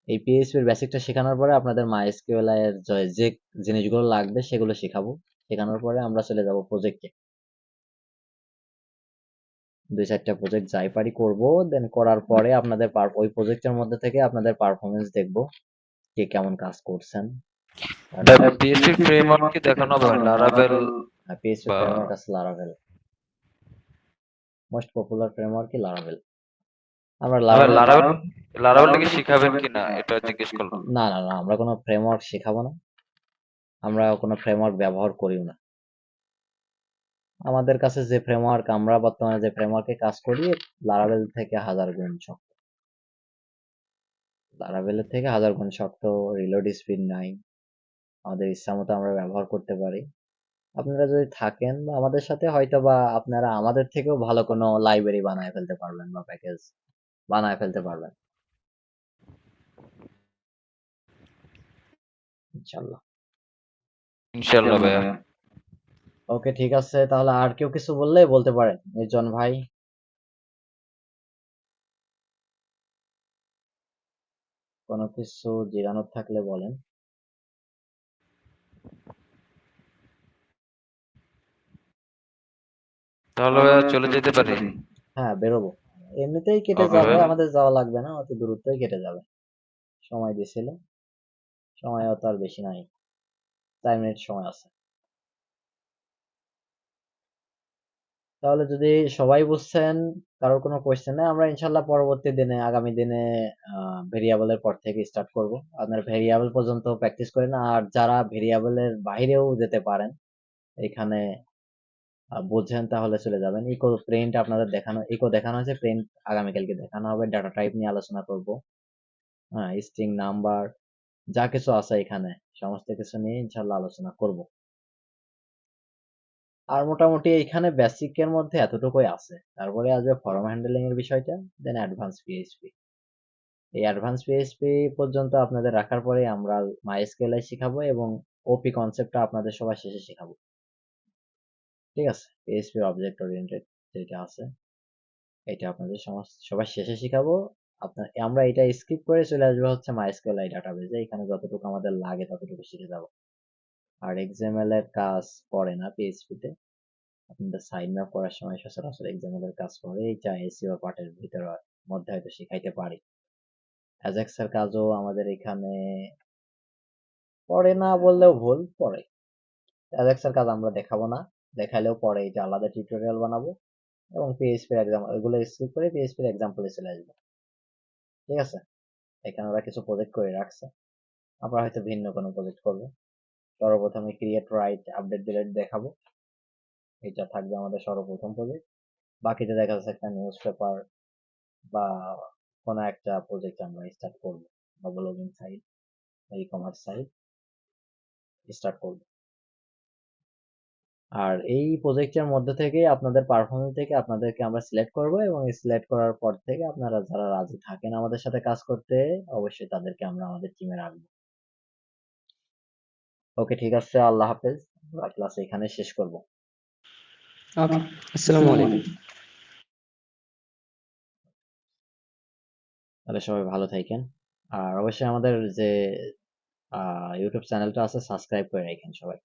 এই পিএইচপির বেসিকটা শেখানোর পরে আপনাদের মাইএসকিউএল এর যে জিনিসগুলো লাগবে সেগুলো শেখাবো। শেখানোর পরে আমরা চলে যাব প্রজেক্টে, 2-4টা প্রজেক্ট যাই পারি করব, দেন করার পরে আপনাদের ওই প্রজেক্টের মধ্যে থেকে আপনাদের পারফরমেন্স দেখব, কে কেমন কাজ করছেন। ভাই পিএইচডি ফ্রেমওয়ার্ক কি দেখানো হবে? লারাভেল পিএইচপি বা ফ্রেমওয়ার্ক আছে লারাভেল, মোস্ট পপুলার ফ্রেমওয়ার্ক কি লারাভেল। আমরা ভাই লারাভেল, লারাভেলটা কি শিখাবেন কিনা এটা জিজ্ঞেস করলাম। না না না, আমরা কোনো ফ্রেমওয়ার্ক শেখাবো না, আমরা কোনো ফ্রেমওয়ার্ক ব্যবহার করিও না। আমাদের কাছে যে ফ্রেমওয়ার্ক, আমরা বর্তমানে যে ফ্রেমওয়ার্কে কাজ করি, লারাভেল থেকে 1000 গুণ শক্ত, লারাভেলের থেকে 1000 গুণ শক্ত। রিলোড স্পিড নাই, আমাদের ইচ্ছা মতো আমরা ব্যবহার করতে পারি। আপনারা যদি থাকেন বা আমাদের সাথে, হয়তো বা আপনারা আমাদের থেকেও ভালো কোনো লাইব্রেরি বানায় ফেলতে পারবেন বা প্যাকেজ বানায় ফেলতে পারবেন ইনশাল্লাহ। ইনশাআল্লাহ ভাইয়া। ওকে ঠিক আছে, তাহলে আর কেউ কিছু বললে বলতে পারেন, নির্জন ভাই। কোনো কিছু জিজ্ঞানোর থাকলে বলেন। তাহলে ভাইয়া চলে যেতে পারি। হ্যাঁ বেরোবো, এমনিতেই কেটে ওকে যাবে, ভাইয়া। আমাদের যাওয়া লাগবে না, অতি দূরত্বই কেটে যাবে। সময় দিছিল, সময় অত আর বেশি নাই, 4 মিনিট সময় আছে। তাহলে যদি সবাই বুঝছেন, কারোর কোনো কোয়েশ্চেন নেই, আমরা ইনশাল্লাহ পরবর্তী দিনে, আগামী দিনে ভেরিয়েবলের পর থেকে স্টার্ট করব। আপনার ভেরিয়েবল পর্যন্ত প্র্যাকটিস করেন, আর যারা ভেরিয়েবলের বাইরেও যেতে পারেন, এখানে বুঝছেন তাহলে চলে যাবেন। ইকো প্রিন্ট আপনাদের দেখানো, ইকো দেখানো হয়েছে, প্রিন্ট আগামীকালকে দেখানো হবে। ডাটা টাইপ নিয়ে আলোচনা করব, হ্যাঁ, স্ট্রিং নাম্বার যা কিছু আছে এখানে সমস্ত কিছু নিয়ে ইনশাল্লাহ আলোচনা করব। আর মোটামুটি এখানে বেসিক এর মধ্যে এতটুকুই আছে, তারপরে আসবে ফর্ম হ্যান্ডলিং এর বিষয়টা, দেন অ্যাডভান্স পিএইচপি। এই অ্যাডভান্স পিএইচপি পর্যন্ত আপনাদের রাখার পরে আমরা মাইএসকিউএল শিখাবো, এবং ওপি কনসেপ্টটা আপনাদের সবার শেষে শিখাবো। ঠিক আছে, পিএইচপি অবজেক্ট ওরিয়েন্টেড যেটা আছে এটা আপনাদের সবার শেষে শিখাবো। আমরা এটা স্কিপ করে চলে আসবো হচ্ছে মাইএসকিউএল ডাটাবেজে, এখানে যতটুকু আমাদের লাগে ততটুকু শিখে যাবো। আর এক্সএমএল এর কাজ পড়ে না পিএইচপি তে, আপনাদের সাইন আপ করার সময় সচরাচর এক্সাম্পল এর কাজ করে, এটা এসইও পার্টের ভিতরে মধ্যে হয়তো শিখাইতে পারি। অ্যাজাক্স এর কাজও আমাদের এখানে পড়ে না বললেও ভুল, পড়ে। অ্যাজাক্স এর কাজ আমরা দেখাবো না, দেখাইলেও পরে এটা আলাদা টিউটোরিয়াল বানাবো, এবং পিএইচপি এর এক্সাম্পল এগুলো স্কিপ করে পিএইচপি এর এক্সাম্পলে চলে আসবো। ঠিক আছে, এখানে ওরা কিছু প্রজেক্ট করে রাখছে, আমরা হয়তো ভিন্ন কোনো প্রজেক্ট করবো। সর্বপ্রথমে ক্রিয়েট রাইট আপডেট ডিলেট দেখাবো, এটা থাকবে আমাদের সর্বপ্রথম প্রজেক্ট। বাকিতে দেখা যাচ্ছে একটা নিউজ পেপার বা কোনো একটা প্রজেক্ট আমরা স্টার্ট করবো, বা ব্লগিং সাইট বা ই কমার্স সাইট স্টার্ট করবো। আর এই প্রজেক্টের মধ্যে থেকে আপনাদের পারফরমেন্স থেকে আপনাদেরকে আমরা সিলেক্ট করব, এবং সিলেক্ট করার পর থেকে আপনারা যারা রাজি থাকেন আমাদের সাথে কাজ করতে, অবশ্যই তাদেরকে আমরা আমাদের টিমে রাখবো। ওকে, ঠিক আছে, আল্লাহ হাফেজ। আমরা ক্লাস এখানে শেষ করব। ওকে, আসসালামু আলাইকুম। তাহলে সবাই ভালো থাকেন, আর অবশ্যই আমাদের যে ইউটিউব চ্যানেলটা আছে সাবস্ক্রাইব করে রাখেন সবাই।